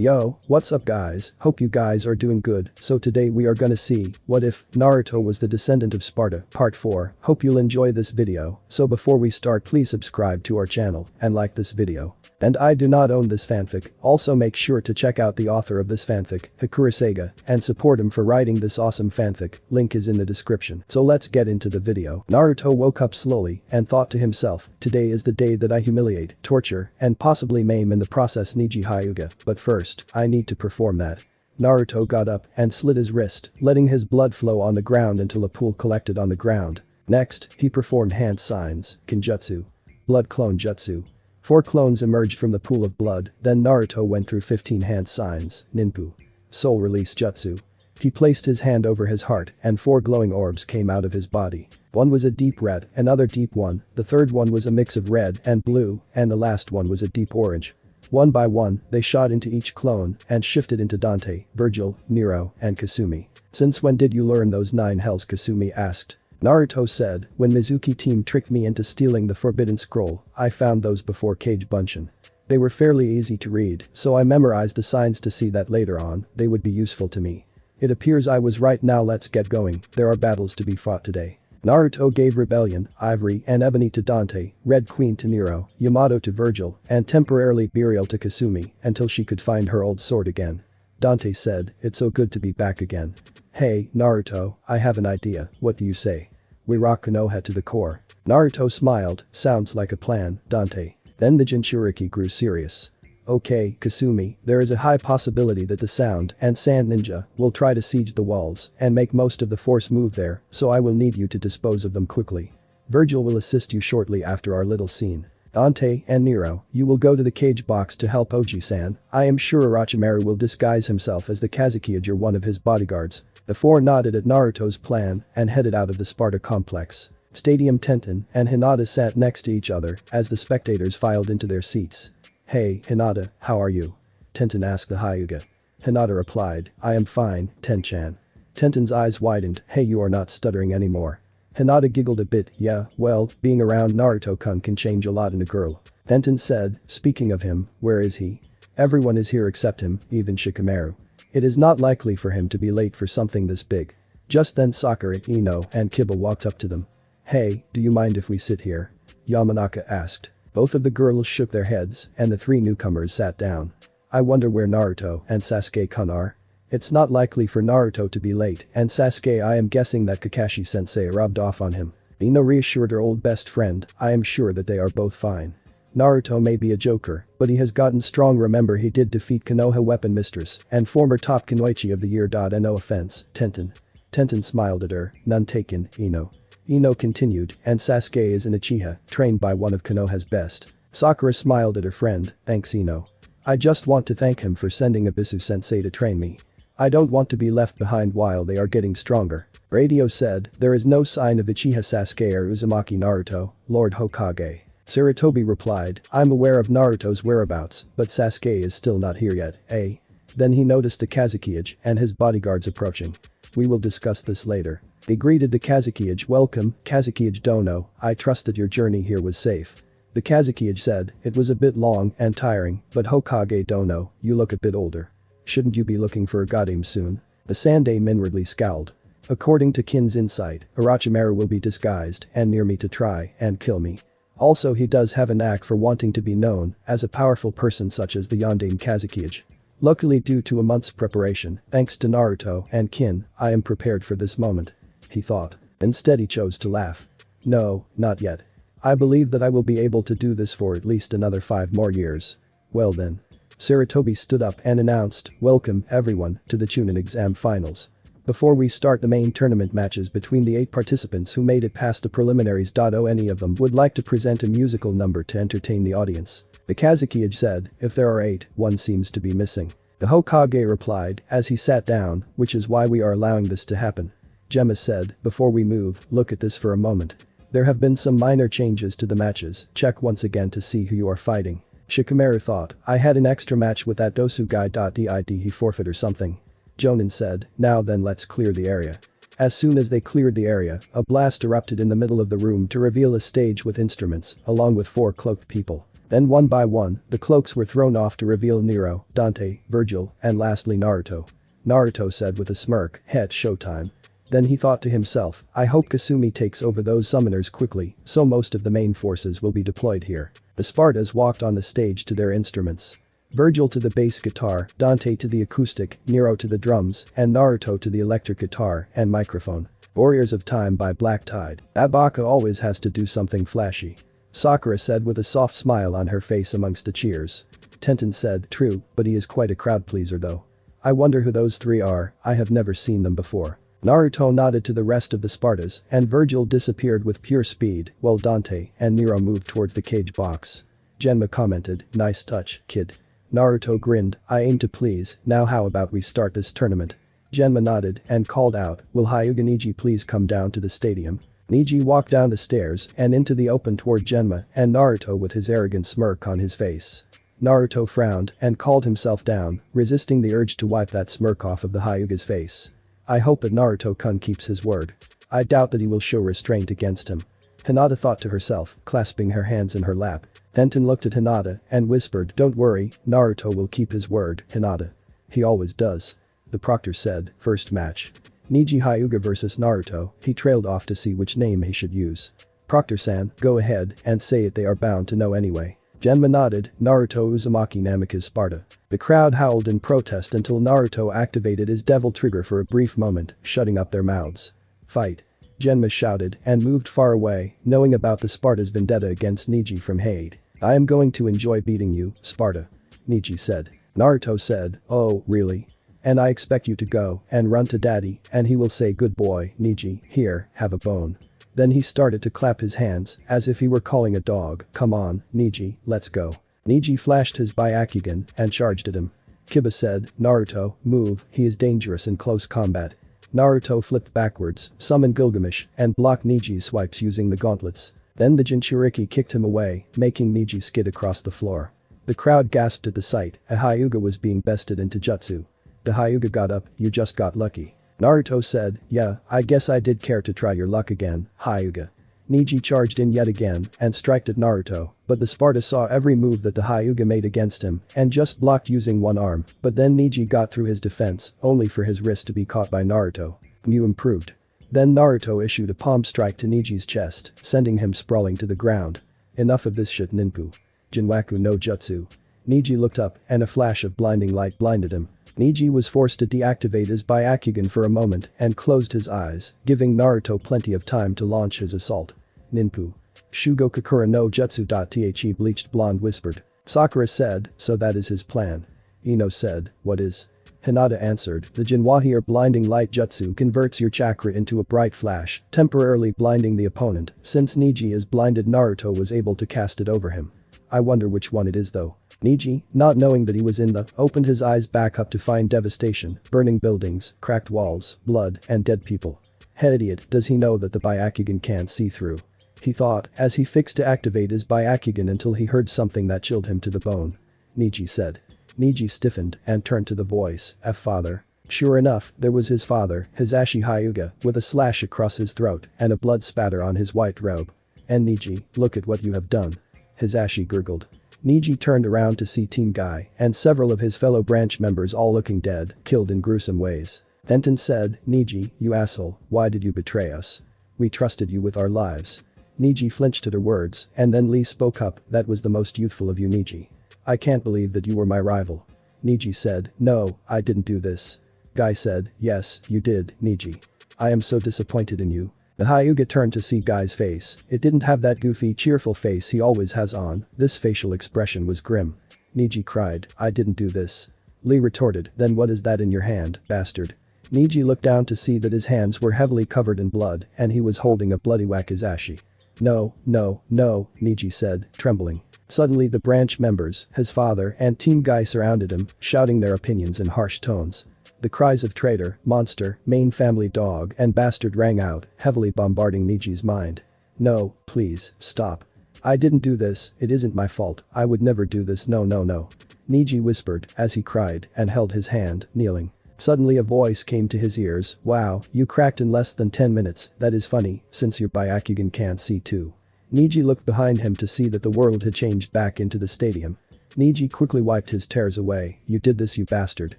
Yo, what's up guys, hope you guys are doing good. So today we are gonna see, what if Naruto was the descendant of Sparda, part 4. Hope you'll enjoy this video. So before we start, please subscribe to our channel and like this video. And I do not own this fanfic, also make sure to check out the author of this fanfic, Hakureisaiga, and support him for writing this awesome fanfic, link is in the description. So let's get into the video. Naruto woke up slowly and thought to himself, today is the day that I humiliate, torture, and possibly maim in the process Niji Hyuga, but first, I need to perform that. Naruto got up and slit his wrist, letting his blood flow on the ground until a pool collected on the ground. Next, he performed hand signs, Kinjutsu. Blood clone jutsu. 4 clones emerged from the pool of blood, then Naruto went through 15 hand signs, Ninpu. Soul release jutsu. He placed his hand over his heart and 4 glowing orbs came out of his body. One was a deep red, another deep one, the third one was a mix of red and blue, and the last one was a deep orange. One by one, they shot into each clone and shifted into Dante, Virgil, Nero, and Kasumi. Since when did you learn those 9 hells? Kasumi asked. Naruto said, when Mizuki team tricked me into stealing the forbidden scroll, I found those before Kage Bunshin. They were fairly easy to read, so I memorized the signs to see that later on, they would be useful to me. It appears I was right. Now let's get going, there are battles to be fought today. Naruto gave Rebellion, Ivory and Ebony to Dante, Red Queen to Nero, Yamato to Virgil, and temporarily Burial to Kasumi until she could find her old sword again. Dante said, it's so good to be back again. Hey, Naruto, I have an idea, what do you say? We rock Konoha to the core. Naruto smiled, sounds like a plan, Dante. Then the Jinchuriki grew serious. Okay, Kasumi, there is a high possibility that the Sound and Sand Ninja will try to siege the walls and make most of the force move there, so I will need you to dispose of them quickly. Virgil will assist you shortly after our little scene. Dante and Nero, you will go to the cage box to help Oji-san. I am sure Orochimaru will disguise himself as the Kazekage or one of his bodyguards. The 4 nodded at Naruto's plan and headed out of the Sparda complex. Stadium Tenten and Hinata sat next to each other as the spectators filed into their seats. Hey, Hinata, how are you? Tenten asked the Hyuga. Hinata replied, I am fine, Ten-chan. Tenten's eyes widened, hey, you are not stuttering anymore. Hinata giggled a bit, yeah, well, being around Naruto-kun can change a lot in a girl. Tenten said, speaking of him, where is he? Everyone is here except him, even Shikamaru. It is not likely for him to be late for something this big. Just then Sakura, Ino, and Kiba walked up to them. Hey, do you mind if we sit here? Yamanaka asked. Both of the girls shook their heads and the 3 newcomers sat down. I wonder where Naruto and Sasuke-kun are. It's not likely for Naruto to be late, and Sasuke, I am guessing that Kakashi-sensei rubbed off on him. Ino reassured her old best friend, I am sure that they are both fine. Naruto may be a joker, but he has gotten strong. Remember, he did defeat Konoha Weapon Mistress and former top Kunoichi of the year. And no offense, Tenten. Tenten smiled at her, none taken, Ino. Ino continued, and Sasuke is an Uchiha, trained by one of Konoha's best. Sakura smiled at her friend, thanks Ino. I just want to thank him for sending Abisu-sensei to train me. I don't want to be left behind while they are getting stronger. Radio said, there is no sign of Uchiha Sasuke or Uzumaki Naruto, Lord Hokage. Sarutobi replied, I'm aware of Naruto's whereabouts, but Sasuke is still not here yet, eh? Then he noticed the Kazekage and his bodyguards approaching. We will discuss this later. They greeted the Kazekage, welcome, Kazekage Dono, I trust that your journey here was safe. The Kazekage said, it was a bit long and tiring, but Hokage Dono, you look a bit older. Shouldn't you be looking for a Godam soon? The Sandaime inwardly scowled. According to Kin's insight, Orochimaru will be disguised and near me to try and kill me. Also, he does have a knack for wanting to be known as a powerful person such as the Yondaime Kazekage. Luckily, due to a month's preparation, thanks to Naruto and Kin, I am prepared for this moment. He thought. Instead he chose to laugh. No, not yet. I believe that I will be able to do this for at least another 5 more years. Well then. Sarutobi stood up and announced, welcome, everyone, to the Chunin exam finals. Before we start the main tournament matches between the 8 participants who made it past the preliminaries. Any of them would like to present a musical number to entertain the audience. The Kazekage said, if there are 8, one seems to be missing. The Hokage replied, as he sat down, which is why we are allowing this to happen. Gemma said, before we move, look at this for a moment. There have been some minor changes to the matches, check once again to see who you are fighting. Shikamaru thought, I had an extra match with that Dosu guy. Did he forfeit or something? Jonin said, now then let's clear the area. As soon as they cleared the area, a blast erupted in the middle of the room to reveal a stage with instruments, along with 4 cloaked people. Then one by one, the cloaks were thrown off to reveal Nero, Dante, Virgil, and lastly Naruto. Naruto said with a smirk, "It's showtime." Then he thought to himself, I hope Kasumi takes over those summoners quickly, so most of the main forces will be deployed here. The Spardas walked on the stage to their instruments. Virgil to the bass guitar, Dante to the acoustic, Nero to the drums, and Naruto to the electric guitar and microphone. Warriors of Time by Black Tide. Abaka always has to do something flashy. Sakura said with a soft smile on her face amongst the cheers. Tenten said, true, but he is quite a crowd pleaser though. I wonder who those three are, I have never seen them before. Naruto nodded to the rest of the Spartas and Virgil disappeared with pure speed while Dante and Nero moved towards the cage box. Genma commented, nice touch, kid. Naruto grinned, I aim to please, now how about we start this tournament? Genma nodded and called out, will Hyuga Neji please come down to the stadium? Neji walked down the stairs and into the open toward Genma and Naruto with his arrogant smirk on his face. Naruto frowned and called himself down, resisting the urge to wipe that smirk off of the Hyuga's face. I hope that Naruto-kun keeps his word. I doubt that he will show restraint against him. Hinata thought to herself, clasping her hands in her lap. Tenten looked at Hinata and whispered, don't worry, Naruto will keep his word, Hinata. He always does. The proctor said, first match. Neji Hyuga vs Naruto, he trailed off to see which name he should use. Proctor-san, go ahead and say it, they are bound to know anyway. Genma nodded, Naruto Uzumaki Namikaze Sparda. The crowd howled in protest until Naruto activated his devil trigger for a brief moment, shutting up their mouths. Fight. Genma shouted and moved far away, knowing about the Sparta's vendetta against Neji from Hade. I am going to enjoy beating you, Sparda. Neji said. Naruto said, oh, really? And I expect you to go and run to daddy and he will say good boy, Neji, here, have a bone. Then he started to clap his hands as if he were calling a dog, come on, Neji, let's go. Neji flashed his Byakugan and charged at him. Kiba said, Naruto, move, he is dangerous in close combat. Naruto flipped backwards, summoned Gilgamesh, and blocked Neji's swipes using the gauntlets. Then the Jinchuriki kicked him away, making Neji skid across the floor. The crowd gasped at the sight, a Hyuga was being bested into jutsu. The Hyuga got up, you just got lucky. Naruto said, yeah, I guess I did care to try your luck again, Hyuga. Neji charged in yet again and striked at Naruto, but the Sparta saw every move that the Hyuga made against him and just blocked using one arm, but then Neji got through his defense, only for his wrist to be caught by Naruto. Mu improved. Then Naruto issued a palm strike to Neji's chest, sending him sprawling to the ground. Enough of this shit ninpu. Jinwaku no Jutsu. Neji looked up and a flash of blinding light blinded him. Neji was forced to deactivate his Byakugan for a moment and closed his eyes, giving Naruto plenty of time to launch his assault. Ninpu. Shugo Kakura no Jutsu. The bleached blonde whispered. Sakura said, so that is his plan. Ino said, what is? Hinata answered, the Jinwahi or blinding light jutsu converts your chakra into a bright flash, temporarily blinding the opponent. Since Neji is blinded, Naruto was able to cast it over him. I wonder which one it is though. Neji, not knowing that he was in the, opened his eyes back up to find devastation, burning buildings, cracked walls, blood, and dead people. Head idiot, does he know that the Byakugan can't see through? He thought, as he fixed to activate his Byakugan until he heard something that chilled him to the bone. Neji said. Neji stiffened and turned to the voice, father. Sure enough, there was his father, Hisashi Hyuga, with a slash across his throat and a blood spatter on his white robe. And Neji, look at what you have done. Hisashi gurgled. Neji turned around to see Team Guy and several of his fellow branch members all looking dead, killed in gruesome ways. Tenten said, Neji, you asshole, why did you betray us? We trusted you with our lives. Neji flinched at her words, and then Lee spoke up, that was the most youthful of you, Neji. I can't believe that you were my rival. Neji said, no, I didn't do this. Guy said, yes, you did, Neji. I am so disappointed in you. The Hyuga turned to see Guy's face, it didn't have that goofy cheerful face he always has on, this facial expression was grim. Neji cried, I didn't do this. Lee retorted, then what is that in your hand, bastard? Neji looked down to see that his hands were heavily covered in blood and he was holding a bloody wakizashi. No, no, no, Neji said, trembling. Suddenly the branch members, his father and Team Guy surrounded him, shouting their opinions in harsh tones. The cries of traitor, monster, main family dog and bastard rang out, heavily bombarding Neji's mind. No, please, stop. I didn't do this, it isn't my fault, I would never do this, no no no. Neji whispered as he cried and held his hand, kneeling. Suddenly a voice came to his ears, wow, you cracked in less than 10 minutes, that is funny, since your Byakugan can't see too. Neji looked behind him to see that the world had changed back into the stadium. Neji quickly wiped his tears away. "You did this, you bastard."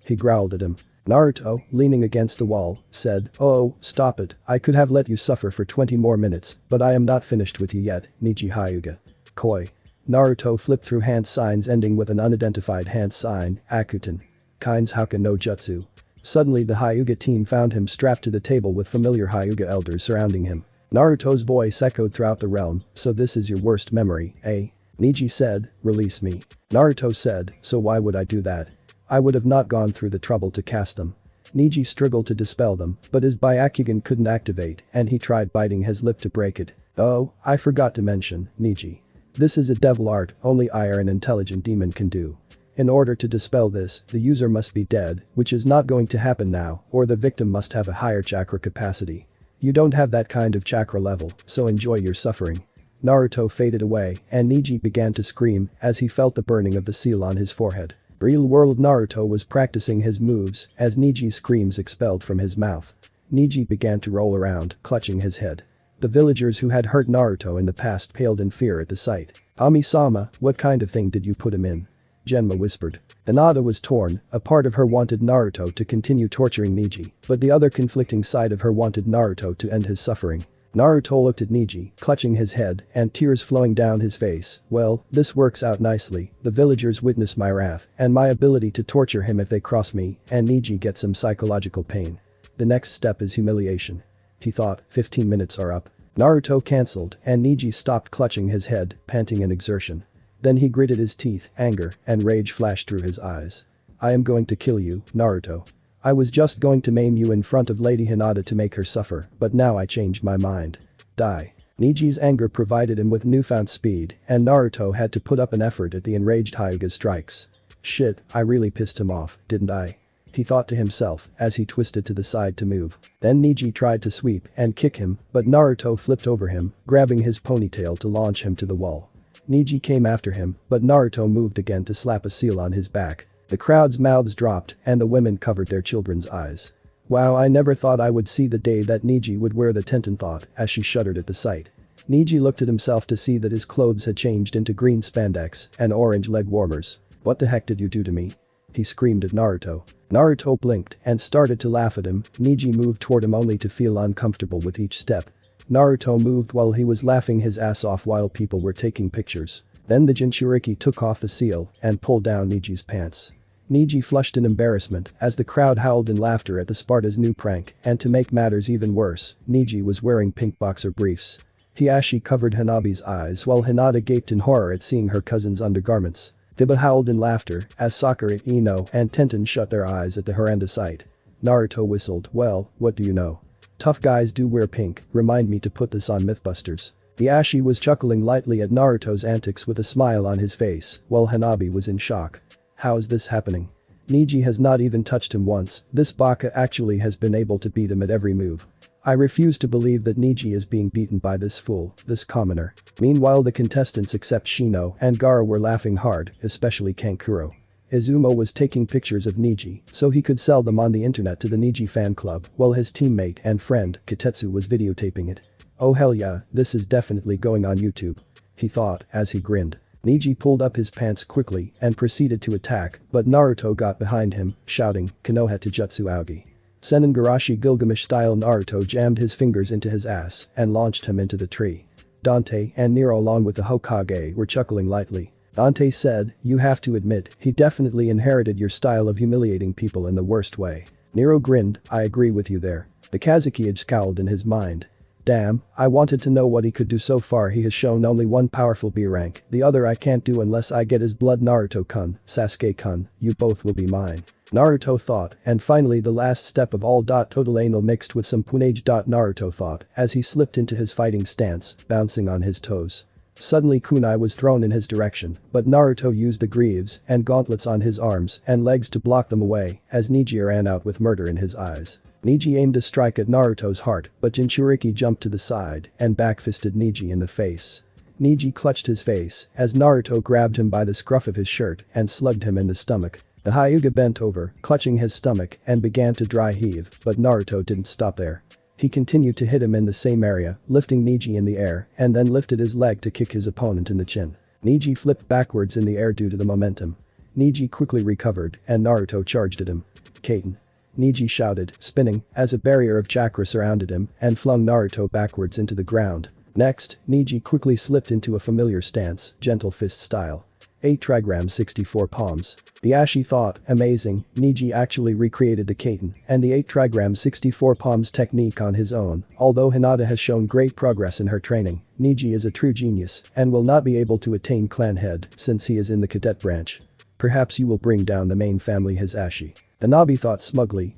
He growled at him. Naruto, leaning against the wall, said, "Oh, stop it, I could have let you suffer for 20 more minutes, but I am not finished with you yet, Neji Hyuga." Koi. Naruto flipped through hand signs ending with an unidentified hand sign, Akuten. Kain's Haka no Jutsu. Suddenly the Hyuga team found him strapped to the table with familiar Hyuga elders surrounding him. Naruto's voice echoed throughout the realm, "So this is your worst memory, eh?" Neji said, "Release me." Naruto said, "So why would I do that? I would have not gone through the trouble to cast them." Neji struggled to dispel them, but his Byakugan couldn't activate and he tried biting his lip to break it. "Oh, I forgot to mention, Neji. This is a devil art only I or an intelligent demon can do. In order to dispel this, the user must be dead, which is not going to happen now, or the victim must have a higher chakra capacity. You don't have that kind of chakra level, so enjoy your suffering." Naruto faded away and Neji began to scream as he felt the burning of the seal on his forehead. Real-world Naruto was practicing his moves as Neji's screams expelled from his mouth. Neji began to roll around, clutching his head. The villagers who had hurt Naruto in the past paled in fear at the sight. "Ami-sama, what kind of thing did you put him in?" Genma whispered. Hinata was torn, a part of her wanted Naruto to continue torturing Neji, but the other conflicting side of her wanted Naruto to end his suffering. Naruto looked at Neji, clutching his head and tears flowing down his face. "Well, this works out nicely, the villagers witness my wrath and my ability to torture him if they cross me, and Neji gets some psychological pain. The next step is humiliation." He thought, 15 minutes are up. Naruto cancelled and Neji stopped clutching his head, panting in exertion. Then he gritted his teeth, anger and rage flashed through his eyes. "I am going to kill you, Naruto. I was just going to maim you in front of Lady Hinata to make her suffer, but now I changed my mind. Die." Neji's anger provided him with newfound speed, and Naruto had to put up an effort at the enraged Hyuga's strikes. "Shit, I really pissed him off, didn't I?" he thought to himself as he twisted to the side to move. Then Neji tried to sweep and kick him, but Naruto flipped over him, grabbing his ponytail to launch him to the wall. Neji came after him, but Naruto moved again to slap a seal on his back. The crowd's mouths dropped and the women covered their children's eyes. "Wow, I never thought I would see the day that Neji would wear the tenten," thought as she shuddered at the sight. Neji looked at himself to see that his clothes had changed into green spandex and orange leg warmers. "What the heck did you do to me?" he screamed at Naruto. Naruto blinked and started to laugh at him. Neji moved toward him only to feel uncomfortable with each step. Naruto moved while he was laughing his ass off while people were taking pictures. Then the Jinchuriki took off the seal and pulled down Neji's pants. Neji flushed in embarrassment as the crowd howled in laughter at the Sparda's new prank, and to make matters even worse, Neji was wearing pink boxer briefs. Hiashi covered Hanabi's eyes while Hinata gaped in horror at seeing her cousin's undergarments. Diba howled in laughter as Sakura, Ino and Tenten shut their eyes at the horrendous sight. Naruto whistled, "Well, what do you know? Tough guys do wear pink, remind me to put this on Mythbusters." Hiashi was chuckling lightly at Naruto's antics with a smile on his face, while Hanabi was in shock. "How is this happening? Neji has not even touched him once, this baka actually has been able to beat him at every move. I refuse to believe that Neji is being beaten by this fool, this commoner." Meanwhile the contestants except Shino and Gaara were laughing hard, especially Kankuro. Izumo was taking pictures of Neji so he could sell them on the internet to the Neji fan club while his teammate and friend, Kitetsu, was videotaping it. "Oh hell yeah, this is definitely going on YouTube," he thought as he grinned. Neji pulled up his pants quickly and proceeded to attack, but Naruto got behind him, shouting, "Konoha Taijutsu Aogi." Senengarashi Gilgamesh-style Naruto jammed his fingers into his ass and launched him into the tree. Dante and Nero along with the Hokage were chuckling lightly. Dante said, "You have to admit, he definitely inherited your style of humiliating people in the worst way." Nero grinned, "I agree with you there." The Kazuki scowled in his mind. "Damn, I wanted to know what he could do. So far he has shown only one powerful B rank, the other I can't do unless I get his blood. Naruto-kun, Sasuke-kun, you both will be mine." Naruto thought, and finally the last step of all. Total anal mixed with some punage. Naruto thought as he slipped into his fighting stance, bouncing on his toes. Suddenly kunai was thrown in his direction, but Naruto used the greaves and gauntlets on his arms and legs to block them away as Neji ran out with murder in his eyes. Neji aimed a strike at Naruto's heart, but Jinchuriki jumped to the side and backfisted Neji in the face. Neji clutched his face as Naruto grabbed him by the scruff of his shirt and slugged him in the stomach. The Hyuga bent over, clutching his stomach and began to dry heave, but Naruto didn't stop there. He continued to hit him in the same area, lifting Neji in the air, and then lifted his leg to kick his opponent in the chin. Neji flipped backwards in the air due to the momentum. Neji quickly recovered, and Naruto charged at him. Katen. Neji shouted, spinning, as a barrier of chakra surrounded him and flung Naruto backwards into the ground. Next, Neji quickly slipped into a familiar stance, gentle fist style. 8 trigrams 64 palms. The Ashi thought, amazing, Neji actually recreated the Katen and the 8 trigrams 64 palms technique on his own. Although Hinata has shown great progress in her training, Neji is a true genius and will not be able to attain clan head since he is in the cadet branch. Perhaps you will bring down the main family his Ashi. The Nabi thought smugly,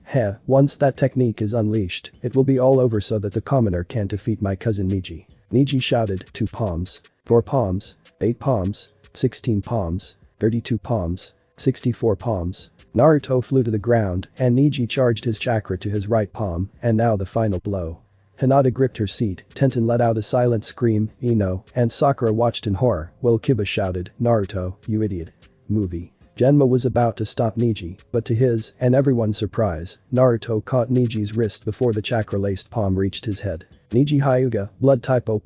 once that technique is unleashed, it will be all over so that the commoner can't defeat my cousin Neji. Neji shouted, 2 palms. 4 palms. 8 palms. 16 palms. 32 palms. 64 palms. Naruto flew to the ground and Neji charged his chakra to his right palm, and now the final blow. Hinata gripped her seat, Tenten let out a silent scream, Ino, and Sakura watched in horror, while Kiba shouted, Naruto, you idiot. Movie. Genma was about to stop Neji, but to his and everyone's surprise, Naruto caught Neji's wrist before the chakra-laced palm reached his head. Neji Hyuga, blood type O+,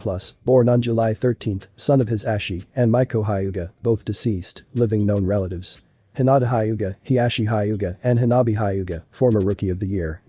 born on July 13th, son of his Ashi, and Maiko Hyuga, both deceased, living known relatives. Hinata Hyuga, Hiashi Hyuga, and Hanabi Hyuga, former Rookie of the Year,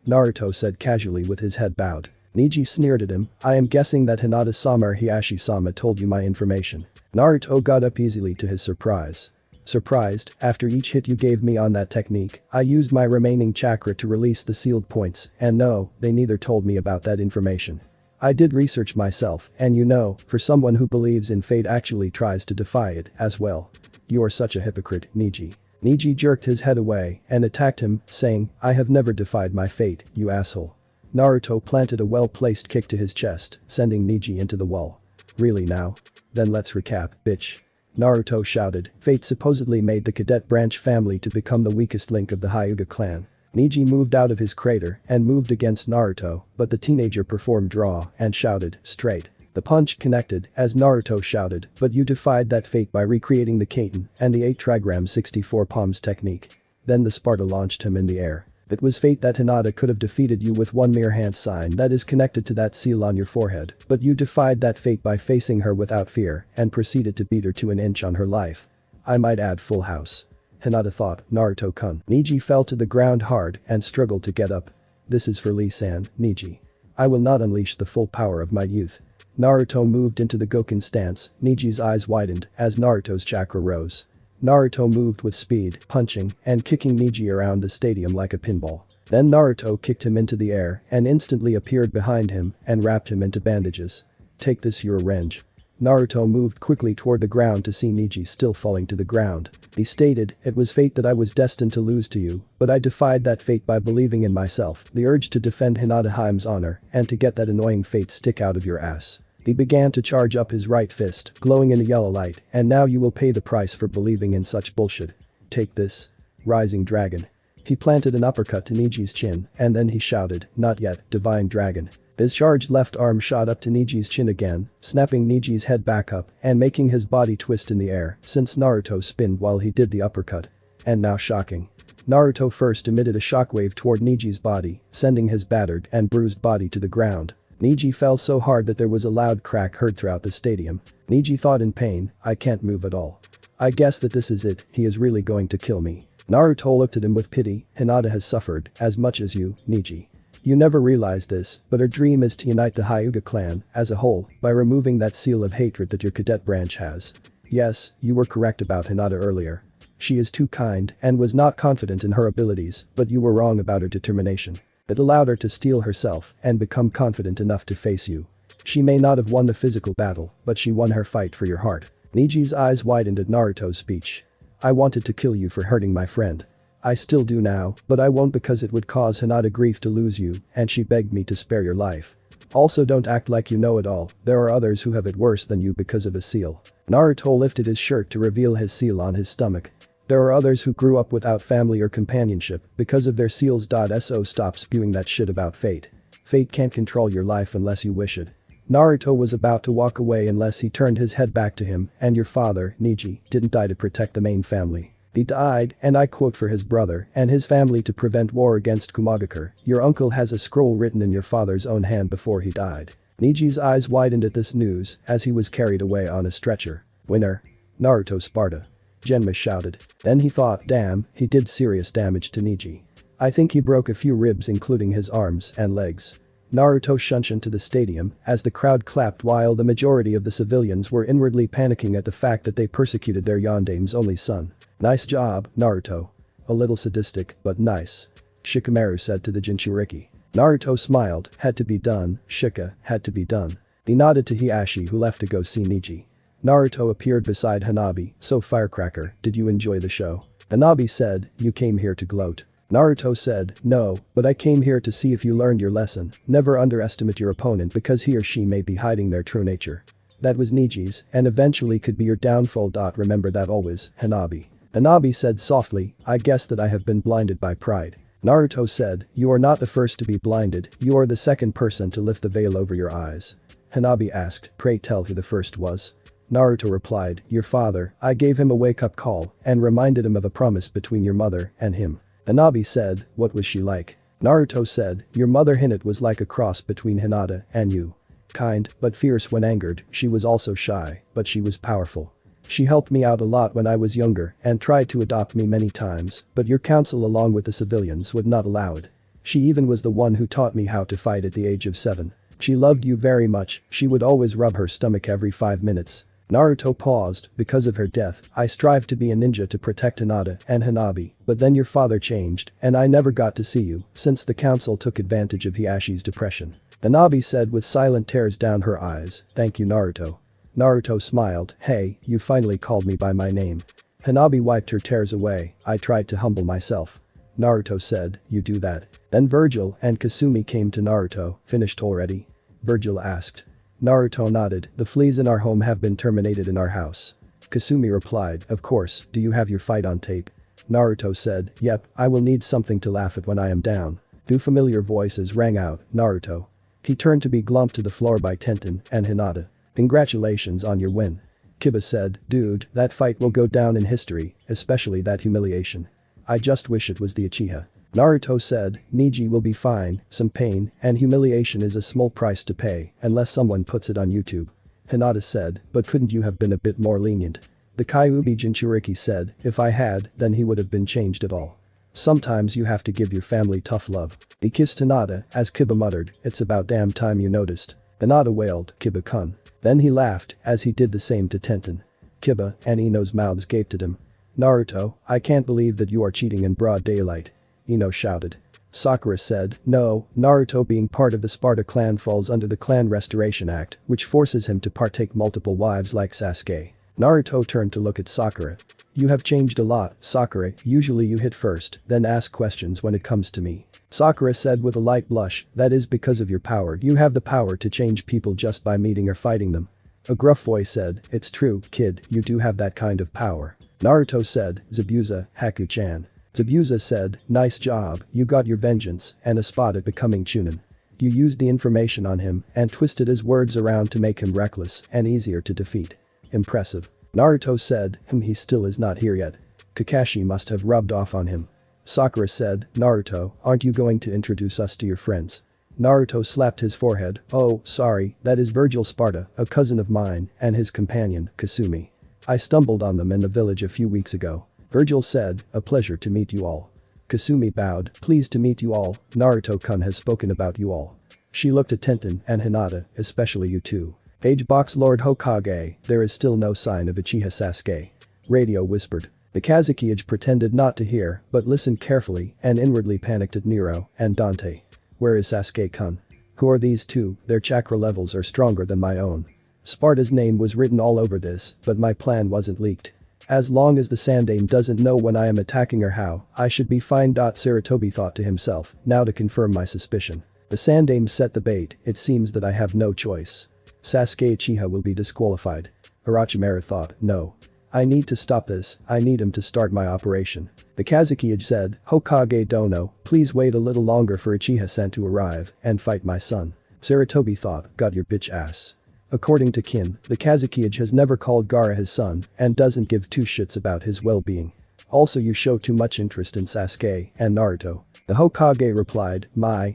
Naruto said casually with his head bowed. Neji sneered at him, I am guessing that Hinata-sama or Hiashi-sama told you my information. Naruto got up easily to his surprise. Surprised, after each hit you gave me on that technique, I used my remaining chakra to release the sealed points, and no, they neither told me about that information. I did research myself, and you know, for someone who believes in fate actually tries to defy it, as well. You are such a hypocrite, Neji. Neji jerked his head away and attacked him, saying, I have never defied my fate, you asshole. Naruto planted a well-placed kick to his chest, sending Neji into the wall. Really now? Then let's recap, bitch. Naruto shouted, fate supposedly made the cadet branch family to become the weakest link of the Hyuga clan. Neji moved out of his crater and moved against Naruto, but the teenager performed draw and shouted, straight. The punch connected as Naruto shouted, but you defied that fate by recreating the Katen and the 8 trigrams 64 palms technique. Then the Sparda launched him in the air. It was fate that Hinata could have defeated you with one mere hand sign that is connected to that seal on your forehead, but you defied that fate by facing her without fear and proceeded to beat her to an inch on her life. I might add full house. Hinata thought, Naruto-kun. Neji fell to the ground hard and struggled to get up. This is for Lee-san, Neji. I will not unleash the full power of my youth. Naruto moved into the Goken stance, Neji's eyes widened as Naruto's chakra rose. Naruto moved with speed, punching and kicking Neji around the stadium like a pinball. Then Naruto kicked him into the air and instantly appeared behind him and wrapped him into bandages. Take this your revenge. Naruto moved quickly toward the ground to see Neji still falling to the ground. He stated, it was fate that I was destined to lose to you, but I defied that fate by believing in myself, the urge to defend Hinata Haim's honor, and to get that annoying fate stick out of your ass. He began to charge up his right fist, glowing in a yellow light, and now you will pay the price for believing in such bullshit. Take this. Rising Dragon. He planted an uppercut to Neji's chin, and then he shouted, not yet, Divine Dragon. His charged left arm shot up to Neji's chin again, snapping Neji's head back up and making his body twist in the air since Naruto spinned while he did the uppercut. And now shocking. Naruto first emitted a shockwave toward Neji's body, sending his battered and bruised body to the ground. Neji fell so hard that there was a loud crack heard throughout the stadium. Neji thought in pain, I can't move at all. I guess that this is it, he is really going to kill me. Naruto looked at him with pity, Hinata has suffered as much as you, Neji. You never realized this, but her dream is to unite the Hyuga clan as a whole by removing that seal of hatred that your cadet branch has. Yes, you were correct about Hinata earlier. She is too kind and was not confident in her abilities, but you were wrong about her determination. It allowed her to steel herself and become confident enough to face you. She may not have won the physical battle, but she won her fight for your heart. Neji's eyes widened at Naruto's speech. I wanted to kill you for hurting my friend. I still do now, but I won't because it would cause Hinata grief to lose you, and she begged me to spare your life. Also don't act like you know it all, there are others who have it worse than you because of a seal. Naruto lifted his shirt to reveal his seal on his stomach. There are others who grew up without family or companionship because of their seals. So stop spewing that shit about fate. Fate can't control your life unless you wish it. Naruto was about to walk away unless he turned his head back to him, and your father, Neji, didn't die to protect the main family. He died, and I quote for his brother and his family to prevent war against Kumagakure. Your uncle has a scroll written in your father's own hand before he died. Niji's eyes widened at this news as he was carried away on a stretcher. Winner. Naruto Sparda. Genma shouted. Then he thought, damn, he did serious damage to Niji. I think he broke a few ribs including his arms and legs. Naruto shunshed into the stadium as the crowd clapped while the majority of the civilians were inwardly panicking at the fact that they persecuted their yandame's only son. Nice job, Naruto. A little sadistic, but nice. Shikamaru said to the Jinchuriki. Naruto smiled, had to be done, Shika, had to be done. He nodded to Hiashi who left to go see Niji. Naruto appeared beside Hanabi, so Firecracker, did you enjoy the show? Hanabi said, you came here to gloat. Naruto said, no, but I came here to see if you learned your lesson, never underestimate your opponent because he or she may be hiding their true nature. That was Niji's, and eventually could be your downfall. Remember that always, Hanabi. Hanabi said softly, I guess that I have been blinded by pride. Naruto said, you are not the first to be blinded, you are the second person to lift the veil over your eyes. Hanabi asked, pray tell who the first was. Naruto replied, your father, I gave him a wake-up call and reminded him of a promise between your mother and him. Hanabi said, what was she like? Naruto said, your mother Hinata was like a cross between Hinata and you. Kind, but fierce when angered, she was also shy, but she was powerful. She helped me out a lot when I was younger and tried to adopt me many times, but your council along with the civilians would not allow it. She even was the one who taught me how to fight at the age of 7. She loved you very much, she would always rub her stomach every 5 minutes. Naruto paused, because of her death, I strived to be a ninja to protect Hinata and Hanabi, but then your father changed, and I never got to see you, since the council took advantage of Hiashi's depression. Hanabi said with silent tears down her eyes, thank you Naruto. Naruto smiled, hey, you finally called me by my name. Hanabi wiped her tears away, I tried to humble myself. Naruto said, you do that. Then Virgil and Kasumi came to Naruto, finished already? Virgil asked. Naruto nodded, the fleas in our home have been terminated in our house. Kasumi replied, of course, do you have your fight on tape? Naruto said, yep, I will need something to laugh at when I am down. Two familiar voices rang out, Naruto. He turned to be glumped to the floor by Tenten and Hinata. Congratulations on your win. Kiba said, dude, that fight will go down in history, especially that humiliation. I just wish it was the Uchiha. Naruto said, Niji will be fine, some pain and humiliation is a small price to pay unless someone puts it on YouTube. Hinata said, but couldn't you have been a bit more lenient? The Kyuubi Jinchuriki said, if I had, then he would have been changed at all. Sometimes you have to give your family tough love. He kissed Hinata as Kiba muttered, it's about damn time you noticed. Hinata wailed, Kiba-kun. Then he laughed as he did the same to Tenten. Kiba and Ino's mouths gaped at him. Naruto, I can't believe that you are cheating in broad daylight. Ino shouted. Sakura said, no, Naruto being part of the Sparda clan falls under the Clan Restoration Act, which forces him to partake multiple wives like Sasuke. Naruto turned to look at Sakura. You have changed a lot, Sakura, usually you hit first, then ask questions when it comes to me. Sakura said with a light blush, that is because of your power, you have the power to change people just by meeting or fighting them. A gruff voice said, it's true, kid, you do have that kind of power. Naruto said, Zabuza, Haku-chan. Zabuza said, nice job, you got your vengeance and a spot at becoming Chunin. You used the information on him and twisted his words around to make him reckless and easier to defeat. Impressive. Naruto said, he still is not here yet. Kakashi must have rubbed off on him. Sakura said, Naruto, aren't you going to introduce us to your friends? Naruto slapped his forehead, oh, sorry, that is Virgil Sparda, a cousin of mine, and his companion, Kasumi. I stumbled on them in the village a few weeks ago. Virgil said, a pleasure to meet you all. Kasumi bowed, pleased to meet you all, Naruto-kun has spoken about you all. She looked at Tenten and Hinata, especially you two. Page box Lord Hokage, there is still no sign of Uchiha Sasuke. Radio whispered. The Kazuki-age pretended not to hear but listened carefully and inwardly panicked at Nero and Dante. Where is Sasuke-kun? Who are these two? Their chakra levels are stronger than my own. Sparda's name was written all over this, but my plan wasn't leaked. As long as the Sandaime doesn't know when I am attacking or how, I should be fine. Sarutobi thought to himself, now to confirm my suspicion. The Sandaime set the bait, it seems that I have no choice. Sasuke Uchiha will be disqualified. Orochimaru thought, no. I need to stop this, I need him to start my operation. The Kazuki-age said, Hokage Dono, please wait a little longer for Uchiha-san to arrive and fight my son. Sarutobi thought, got your bitch ass. According to Kin, the Kazuki-age has never called Gaara his son and doesn't give two shits about his well-being. Also you show too much interest in Sasuke and Naruto. The Hokage replied,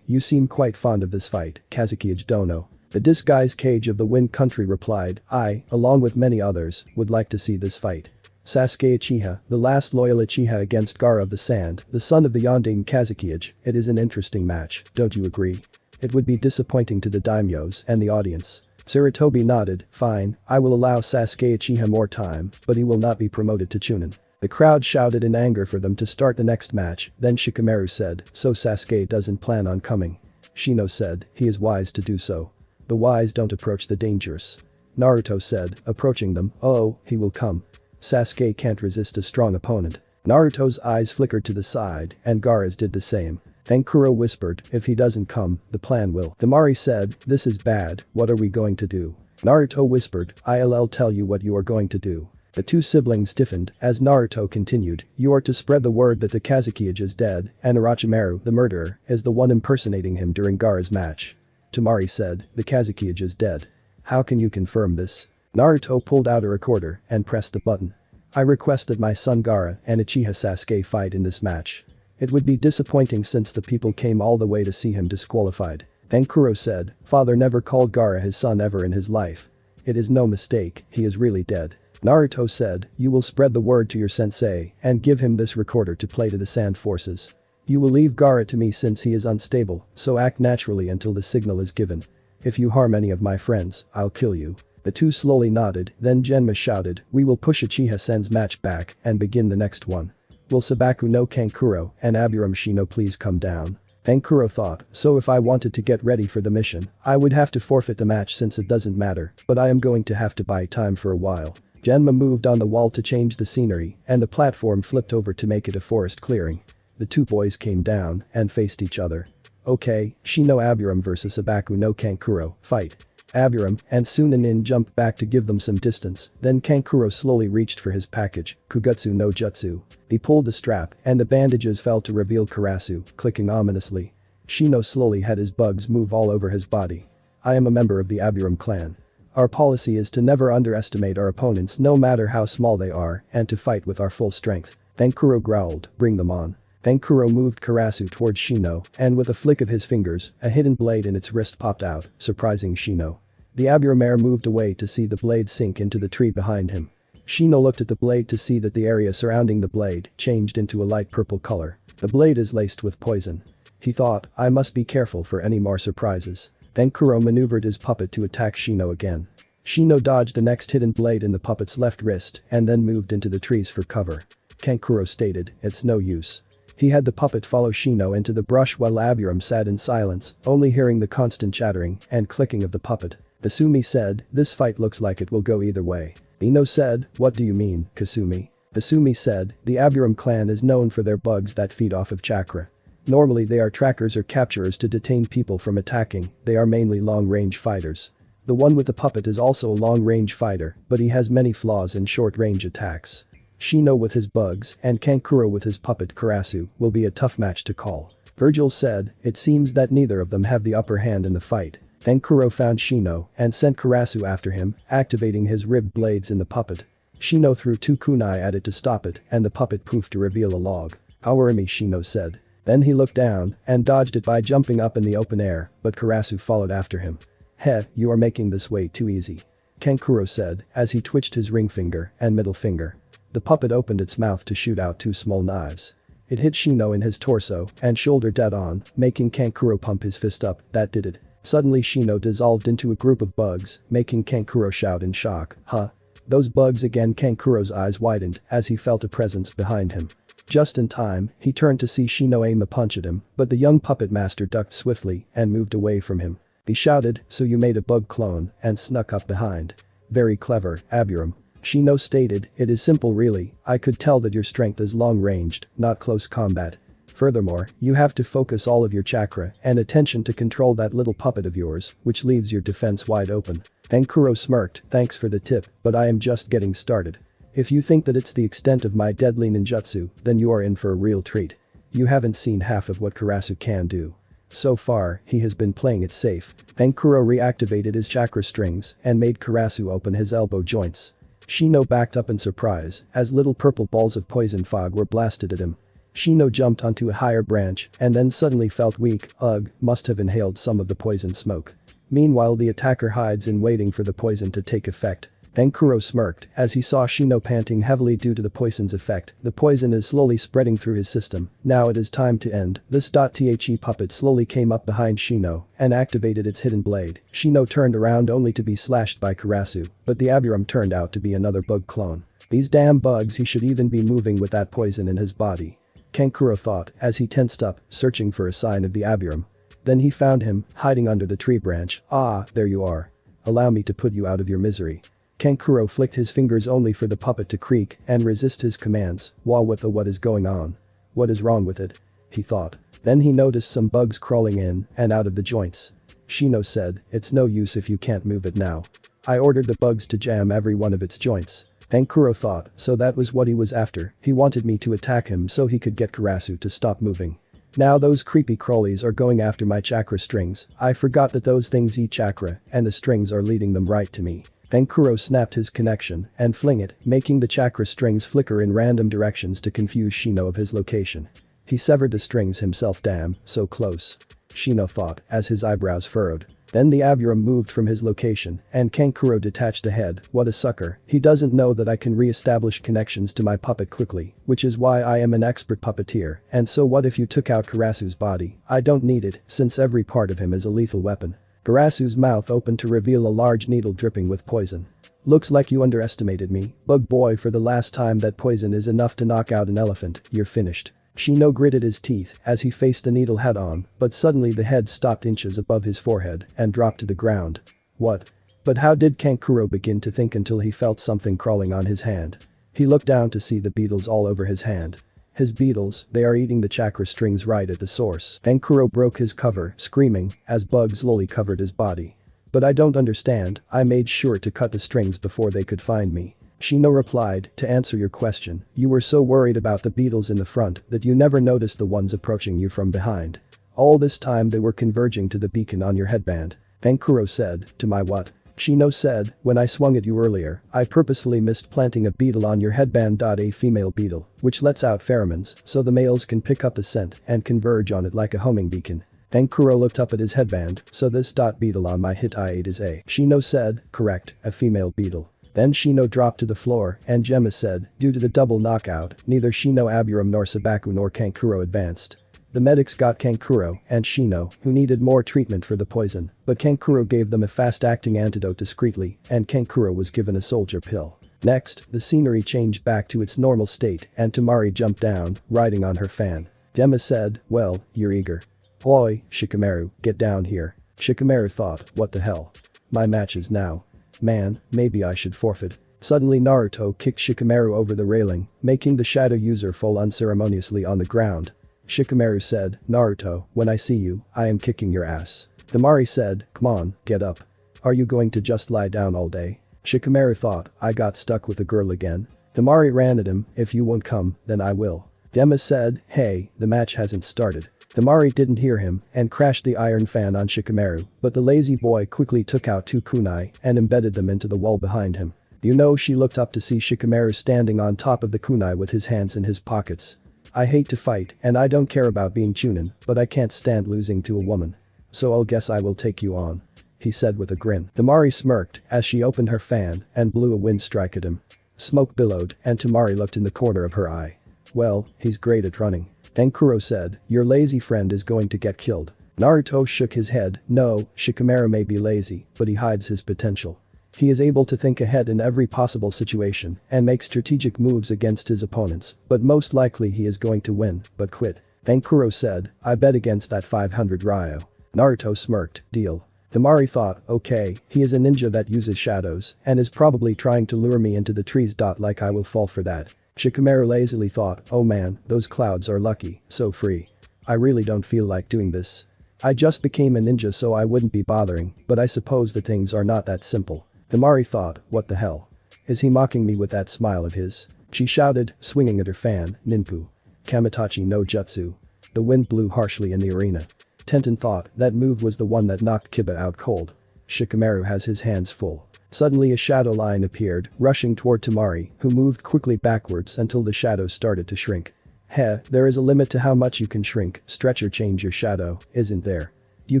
you seem quite fond of this fight, Kazuki Dono. The disguised Cage of the Wind Country replied, I, along with many others, would like to see this fight. Sasuke Uchiha, the last loyal Uchiha against Gaara of the Sand, the son of the Yondaime Kazuki. It is an interesting match, don't you agree? It would be disappointing to the daimyos and the audience. Sarutobi nodded, fine, I will allow Sasuke Uchiha more time, but he will not be promoted to Chunin. The crowd shouted in anger for them to start the next match, then Shikamaru said, so Sasuke doesn't plan on coming. Shino said, he is wise to do so. The wise don't approach the dangerous. Naruto said, approaching them, oh, he will come. Sasuke can't resist a strong opponent. Naruto's eyes flickered to the side, and Gaara's did the same. Then Kuro whispered, if he doesn't come, the plan will. Temari said, this is bad, what are we going to do? Naruto whispered, I'll tell you what you are going to do. The two siblings stiffened as Naruto continued, you are to spread the word that the Kazuki is dead, and Orochimaru, the murderer, is the one impersonating him during Gaara's match. Temari said, the Kazuki is dead. How can you confirm this? Naruto pulled out a recorder and pressed the button. I requested my son Gaara and Uchiha Sasuke fight in this match. It would be disappointing since the people came all the way to see him disqualified. Then Kuro said, father never called Gaara his son ever in his life. It is no mistake, he is really dead. Naruto said, you will spread the word to your sensei and give him this recorder to play to the Sand Forces. You will leave Gaara to me since he is unstable, so act naturally until the signal is given. If you harm any of my friends, I'll kill you. The two slowly nodded, then Genma shouted, we will push Uchiha-sen's match back and begin the next one. Will Sabaku no Kankuro and Aburame Shino please come down? Then Kuro thought, so if I wanted to get ready for the mission, I would have to forfeit the match since it doesn't matter, but I am going to have to buy time for a while. Genma moved on the wall to change the scenery, and the platform flipped over to make it a forest clearing. The two boys came down and faced each other. Okay, Shino Aburame vs Sabaku no Kankuro, fight. Aburame and Sunanin jumped back to give them some distance, then Kankuro slowly reached for his package, Kugutsu no Jutsu. He pulled the strap and the bandages fell to reveal Karasu, clicking ominously. Shino slowly had his bugs move all over his body. I am a member of the Aburame clan. Our policy is to never underestimate our opponents no matter how small they are and to fight with our full strength. Then Kuro growled, bring them on. Then Kuro moved Karasu towards Shino and with a flick of his fingers, a hidden blade in its wrist popped out, surprising Shino. The Aburame moved away to see the blade sink into the tree behind him. Shino looked at the blade to see that the area surrounding the blade changed into a light purple color. The blade is laced with poison. He thought, I must be careful for any more surprises. Then Kuro maneuvered his puppet to attack Shino again. Shino dodged the next hidden blade in the puppet's left wrist and then moved into the trees for cover. Kankuro stated, it's no use. He had the puppet follow Shino into the brush while Aburame sat in silence, only hearing the constant chattering and clicking of the puppet. Kasumi said, this fight looks like it will go either way. Ino said, what do you mean, Kasumi? Kasumi said, the Aburame clan is known for their bugs that feed off of chakra. Normally they are trackers or capturers to detain people from attacking, they are mainly long-range fighters. The one with the puppet is also a long-range fighter, but he has many flaws in short-range attacks. Shino with his bugs and Kankuro with his puppet Karasu will be a tough match to call. Virgil said, it seems that neither of them have the upper hand in the fight. Then Kuro found Shino and sent Karasu after him, activating his ribbed blades in the puppet. Shino threw two kunai at it to stop it and the puppet poofed to reveal a log. Hakurei, Shino said. Then he looked down and dodged it by jumping up in the open air, but Karasu followed after him. Heh, you are making this way too easy. Kankuro said as he twitched his ring finger and middle finger. The puppet opened its mouth to shoot out two small knives. It hit Shino in his torso and shoulder dead on, making Kankuro pump his fist up, that did it. Suddenly Shino dissolved into a group of bugs, making Kankuro shout in shock, huh? Those bugs again. Kankuro's eyes widened as he felt a presence behind him. Just in time, he turned to see Shino aim a punch at him, but the young puppet master ducked swiftly and moved away from him. He shouted, so you made a bug clone and snuck up behind. Very clever, Aburame. Shino stated, it is simple really, I could tell that your strength is long-ranged, not close combat. Furthermore, you have to focus all of your chakra and attention to control that little puppet of yours, which leaves your defense wide open. Then Kuro smirked, thanks for the tip, but I am just getting started. If you think that it's the extent of my deadly ninjutsu, then you are in for a real treat. You haven't seen half of what Karasu can do. So far, he has been playing it safe. Then Kuro reactivated his chakra strings and made Karasu open his elbow joints. Shino backed up in surprise as little purple balls of poison fog were blasted at him. Shino jumped onto a higher branch and then suddenly felt weak. Ugh, must have inhaled some of the poison smoke. Meanwhile, the attacker hides in waiting for the poison to take effect. Tenkuro smirked as he saw Shino panting heavily due to the poison's effect. The poison is slowly spreading through his system. Now it is time to end. This. The puppet slowly came up behind Shino and activated its hidden blade. Shino turned around only to be slashed by Karasu, but the Aburum turned out to be another bug clone. These damn bugs, he should even be moving with that poison in his body. Tenkuro thought as he tensed up, searching for a sign of the Aburum. Then he found him, hiding under the tree branch. Ah, there you are. Allow me to put you out of your misery. Tenkuro flicked his fingers only for the puppet to creak and resist his commands. What is going on? What is wrong with it? He thought. Then he noticed some bugs crawling in and out of the joints. Shino said, it's no use if you can't move it now. I ordered the bugs to jam every one of its joints. Tenkuro thought, so that was what he was after. He wanted me to attack him so he could get Karasu to stop moving. Now those creepy crawlies are going after my chakra strings. I forgot that those things eat chakra and the strings are leading them right to me. Tenkuro snapped his connection and fling it, making the chakra strings flicker in random directions to confuse Shino of his location. He severed the strings himself. Damn, so close. Shino thought as his eyebrows furrowed. Then the Aburum moved from his location and Tenkuro detached a head. What a sucker. He doesn't know that I can re-establish connections to my puppet quickly, which is why I am an expert puppeteer. And so what if you took out Karasu's body? I don't need it since every part of him is a lethal weapon. Karasu's mouth opened to reveal a large needle dripping with poison. Looks like you underestimated me, bug boy. For the last time, that poison is enough to knock out an elephant. You're finished. Shino gritted his teeth as he faced the needle head on, but suddenly the head stopped inches above his forehead and dropped to the ground. What? But how did Tenkuro begin to think until he felt something crawling on his hand? He looked down to see the beetles all over his hand. His beetles, they are eating the chakra strings right at the source. Tenkuro broke his cover, screaming, as bugs slowly covered his body. But I don't understand, I made sure to cut the strings before they could find me. Shino replied, to answer your question, you were so worried about the beetles in the front that you never noticed the ones approaching you from behind. All this time they were converging to the beacon on your headband. Tenkuro said, to my what? Shino said, when I swung at you earlier, I purposefully missed planting a beetle on your headband. A female beetle, which lets out pheromones so the males can pick up the scent and converge on it like a homing beacon. Tenkuro looked up at his headband, so this beetle on my hit I-8 is a. Shino said, correct, a female beetle. Then Shino dropped to the floor and Gemma said, due to the double knockout, neither Shino Aburum nor Sabaku nor Tenkuro advanced. The medics got Tenkuro and Shino, who needed more treatment for the poison, but Tenkuro gave them a fast-acting antidote discreetly and Tenkuro was given a soldier pill. Next, the scenery changed back to its normal state and Tamari jumped down, riding on her fan. Gemma said, well, you're eager. Oi, Shikamaru, get down here. Shikamaru thought, what the hell? My match is now. Man, maybe I should forfeit. Suddenly Naruto kicked Shikamaru over the railing, making the shadow user fall unceremoniously on the ground. Shikamaru said, Naruto, when I see you, I am kicking your ass. Tamari said, come on, get up. Are you going to just lie down all day? Shikamaru thought, I got stuck with a girl again. Tamari ran at him, if you won't come, then I will. Gemma said, hey, the match hasn't started. Tamari didn't hear him and crashed the iron fan on Shikamaru, but the lazy boy quickly took out two kunai and embedded them into the wall behind him. You know, she looked up to see Shikamaru standing on top of the kunai with his hands in his pockets. I hate to fight and I don't care about being chunin, but I can't stand losing to a woman. So I'll guess I will take you on. He said with a grin. Tamari smirked as she opened her fan and blew a wind strike at him. Smoke billowed and Tamari looked in the corner of her eye. Well, he's great at running. Tenkuro said, your lazy friend is going to get killed. Naruto shook his head, no, Shikamaru may be lazy, but he hides his potential. He is able to think ahead in every possible situation and make strategic moves against his opponents, but most likely he is going to win, but quit. Tenkuro said, I bet against that 500 Ryo. Naruto smirked, deal. Tamari thought, okay, he is a ninja that uses shadows and is probably trying to lure me into the trees. Like I will fall for that. Shikamaru lazily thought, oh man, those clouds are lucky, so free. I really don't feel like doing this. I just became a ninja so I wouldn't be bothering, but I suppose the things are not that simple. Tamari thought, what the hell? Is he mocking me with that smile of his? She shouted, swinging at her fan, ninpu. Kamitachi no jutsu. The wind blew harshly in the arena. Tenten thought that move was the one that knocked Kiba out cold. Shikamaru has his hands full. Suddenly a shadow line appeared, rushing toward Tamari, who moved quickly backwards until the shadow started to shrink. Heh, there is a limit to how much you can shrink, stretch or change your shadow, isn't there? You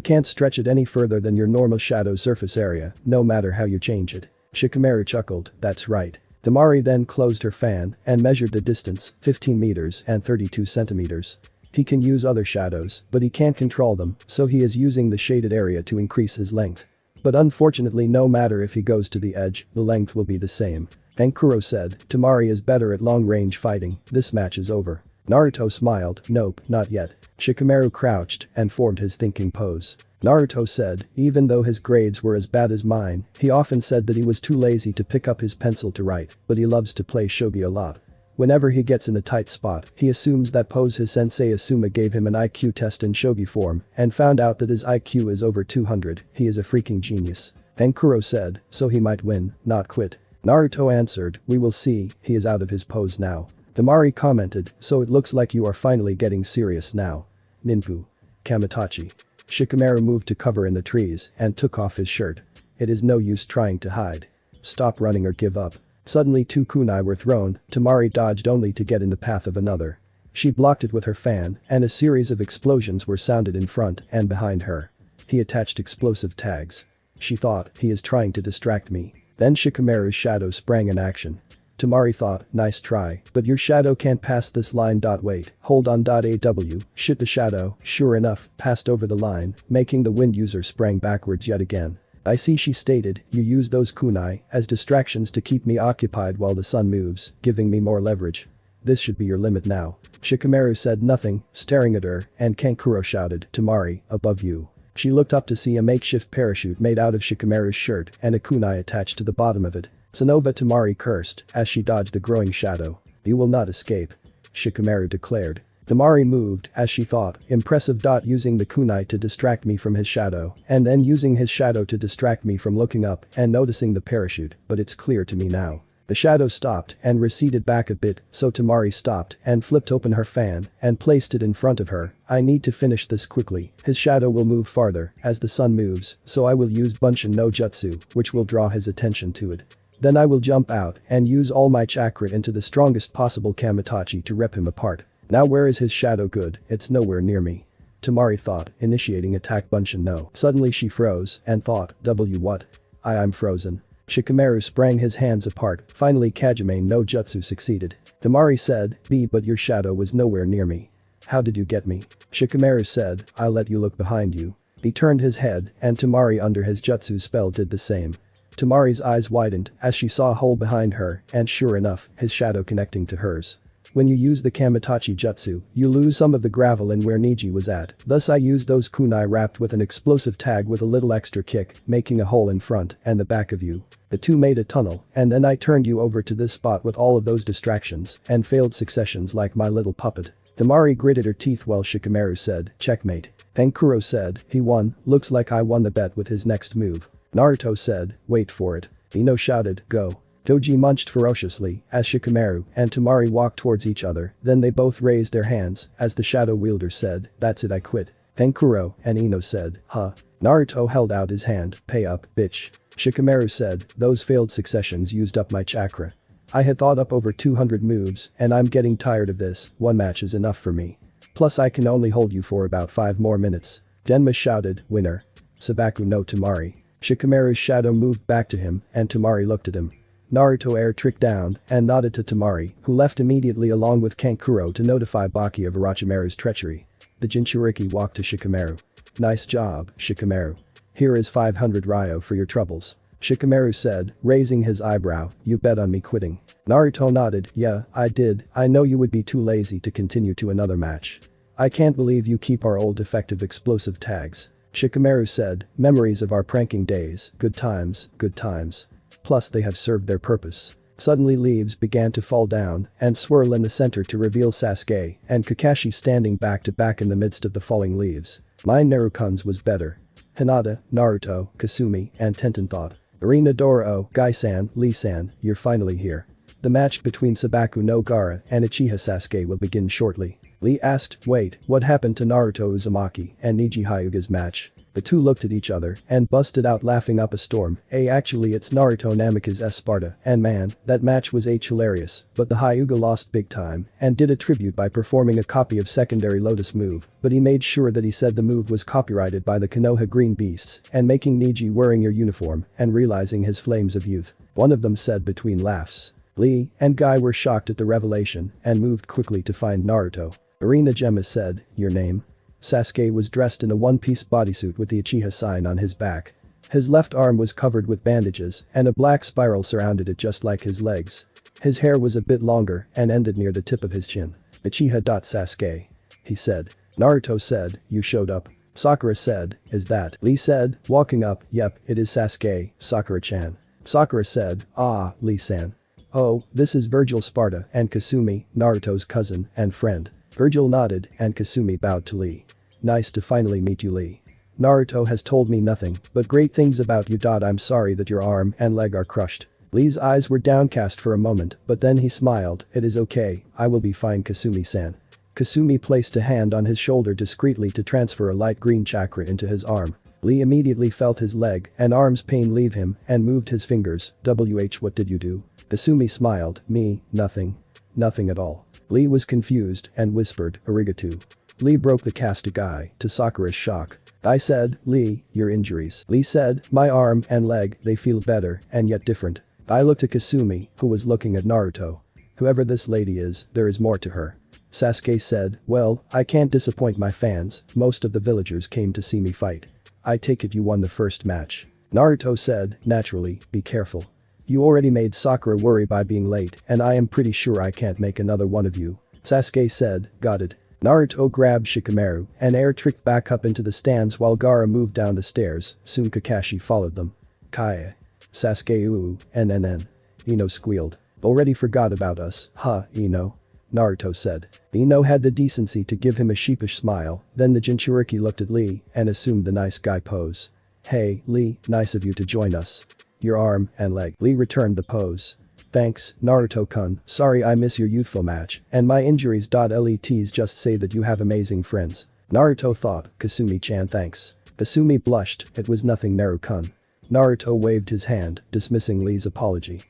can't stretch it any further than your normal shadow surface area, no matter how you change it. Shikamaru chuckled, that's right. Tamari then closed her fan and measured the distance, 15 meters and 32 centimeters. He can use other shadows, but he can't control them, so he is using the shaded area to increase his length. But unfortunately no matter if he goes to the edge, the length will be the same. Ankuro said, Tamari is better at long-range fighting, this match is over. Naruto smiled, nope, not yet. Shikamaru crouched and formed his thinking pose. Naruto said, even though his grades were as bad as mine, he often said that he was too lazy to pick up his pencil to write, but he loves to play shogi a lot. Whenever he gets in a tight spot, he assumes that pose his sensei Asuma gave him an IQ test in shogi form and found out that his IQ is over 200, he is a freaking genius. Ankuro said, so he might win, not quit. Naruto answered, we will see, he is out of his pose now. Tamari commented, so it looks like you are finally getting serious now. Ninpu. Kamitachi. Shikamaru moved to cover in the trees and took off his shirt. It is no use trying to hide. Stop running or give up. Suddenly 2 kunai were thrown, Tamari dodged only to get in the path of another. She blocked it with her fan and a series of explosions were sounded in front and behind her. He attached explosive tags. She thought, he is trying to distract me. Then Shikamaru's shadow sprang in action. Tamari thought, nice try, but your shadow can't pass this line. Wait, hold on. AW, shit, the shadow, sure enough, passed over the line, making the wind user sprang backwards yet again. I see, she stated, you use those kunai as distractions to keep me occupied while the sun moves, giving me more leverage. This should be your limit now. Shikamaru said nothing, staring at her, and Kankuro shouted, Tamari, above you. She looked up to see a makeshift parachute made out of Shikamaru's shirt and a kunai attached to the bottom of it. Sonova Tamari cursed as she dodged the growing shadow. You will not escape. Shikamaru declared. Tamari moved as she thought, impressive. Using the kunai to distract me from his shadow and then using his shadow to distract me from looking up and noticing the parachute, but it's clear to me now. The shadow stopped and receded back a bit, so Tamari stopped and flipped open her fan and placed it in front of her. I need to finish this quickly. His shadow will move farther as the sun moves, so I will use Bunshin no Jutsu, which will draw his attention to it. Then I will jump out and use all my chakra into the strongest possible Kamitachi to rip him apart. Now where is his shadow? Good, it's nowhere near me. Tamari thought, initiating attack Bunshin no. Suddenly she froze and thought, what? I'm frozen. Shikamaru sprang his hands apart, finally Kajime no Jutsu succeeded. Tamari said, but your shadow was nowhere near me. How did you get me? Shikamaru said, I'll let you look behind you. He turned his head and Tamari under his Jutsu spell did the same. Tamari's eyes widened as she saw a hole behind her and sure enough, his shadow connecting to hers. When you use the Kamitachi Jutsu, you lose some of the gravel in where Niji was at, thus I used those kunai wrapped with an explosive tag with a little extra kick, making a hole in front and the back of you. The two made a tunnel and then I turned you over to this spot with all of those distractions and failed successions like my little puppet. Tamari gritted her teeth while Shikamaru said, checkmate. Ankuro said, he won, looks like I won the bet with his next move. Naruto said, wait for it. Ino shouted, go. Doji munched ferociously as Shikamaru and Tamari walked towards each other, then they both raised their hands as the shadow wielder said, that's it, I quit. Ankuro and Ino said, huh. Naruto held out his hand, pay up, bitch. Shikamaru said, those failed successions used up my chakra. I had thought up over 200 moves and I'm getting tired of this, one match is enough for me. Plus I can only hold you for about 5 more minutes. Denma shouted, winner. Sabaku no Tamari. Shikamaru's shadow moved back to him and Tamari looked at him. Naruto air tricked down and nodded to Tamari, who left immediately along with Kankuro to notify Baki of Orochimaru's treachery. The Jinchuriki walked to Shikamaru. Nice job, Shikamaru. Here is 500 ryo for your troubles. Shikamaru said, raising his eyebrow, you bet on me quitting. Naruto nodded, yeah, I did, I know you would be too lazy to continue to another match. I can't believe you keep our old defective explosive tags. Shikamaru said, memories of our pranking days, good times, good times. Plus they have served their purpose. Suddenly leaves began to fall down and swirl in the center to reveal Sasuke and Kakashi standing back to back in the midst of the falling leaves. My Narukun's was better. Hinata, Naruto, Kasumi, and Tenten thought. Arena Doro, Gai-san, Lee-san, you're finally here. The match between Sabaku no Gaara and Uchiha Sasuke will begin shortly. Lee asked, wait, what happened to Naruto Uzumaki and Niji Hyuga's match? The two looked at each other and busted out laughing up a storm. Actually it's Naruto Namikaze Sparda, and man, that match was hilarious, but the Hyuga lost big time and did a tribute by performing a copy of secondary Lotus move, but he made sure that he said the move was copyrighted by the Konoha Green Beasts and making Neji wearing your uniform and realizing his flames of youth. One of them said between laughs. Lee and Guy were shocked at the revelation and moved quickly to find Naruto. Arena Gemma said, "Your name?" Sasuke was dressed in a one-piece bodysuit with the Uchiha sign on his back. His left arm was covered with bandages and a black spiral surrounded it just like his legs. His hair was a bit longer and ended near the tip of his chin. Uchiha. Sasuke. He said. Naruto said, "You showed up." Sakura said, "Is that?" Lee said, walking up, "Yep, it is Sasuke, Sakura-chan." Sakura said, "Ah, Lee-san. Oh, this is Virgil Sparda and Kasumi, Naruto's cousin and friend." Virgil nodded and Kasumi bowed to Lee. "Nice to finally meet you, Lee. Naruto has told me nothing but great things about you. I'm sorry that your arm and leg are crushed." Lee's eyes were downcast for a moment, but then he smiled. "It is okay, I will be fine, Kasumi-san." Kasumi placed a hand on his shoulder discreetly to transfer a light green chakra into his arm. Lee immediately felt his leg and arm's pain leave him and moved his fingers. What did you do?" Kasumi smiled. "Me, nothing. Nothing at all." Lee was confused and whispered, "Arigato." Lee broke the cast to Guy, to Sakura's shock. I said, "Lee, your injuries." Lee said, "My arm and leg, they feel better and yet different." I looked at Kasumi, who was looking at Naruto. "Whoever this lady is, there is more to her." Sasuke said, "Well, I can't disappoint my fans, most of the villagers came to see me fight. I take it you won the first match." Naruto said, "Naturally, be careful. You already made Sakura worry by being late and I am pretty sure I can't make another one of you." Sasuke said, "Got it." Naruto grabbed Shikamaru and air-tricked back up into the stands while Gaara moved down the stairs, soon Kakashi followed them. "Kaie." Sasuke ooh, NNN. Ino squealed. "Already forgot about us, huh, Ino?" Naruto said. Ino had the decency to give him a sheepish smile, then the Jinchuriki looked at Lee and assumed the nice guy pose. "Hey, Lee, nice of you to join us. Your arm and leg." Lee returned the pose. "Thanks, Naruto-kun, sorry I miss your youthful match and my injuries. Let's just say that you have amazing friends." Naruto thought, "Kasumi-chan thanks." Kasumi blushed, "It was nothing, Naru-kun." Naruto waved his hand, dismissing Lee's apology.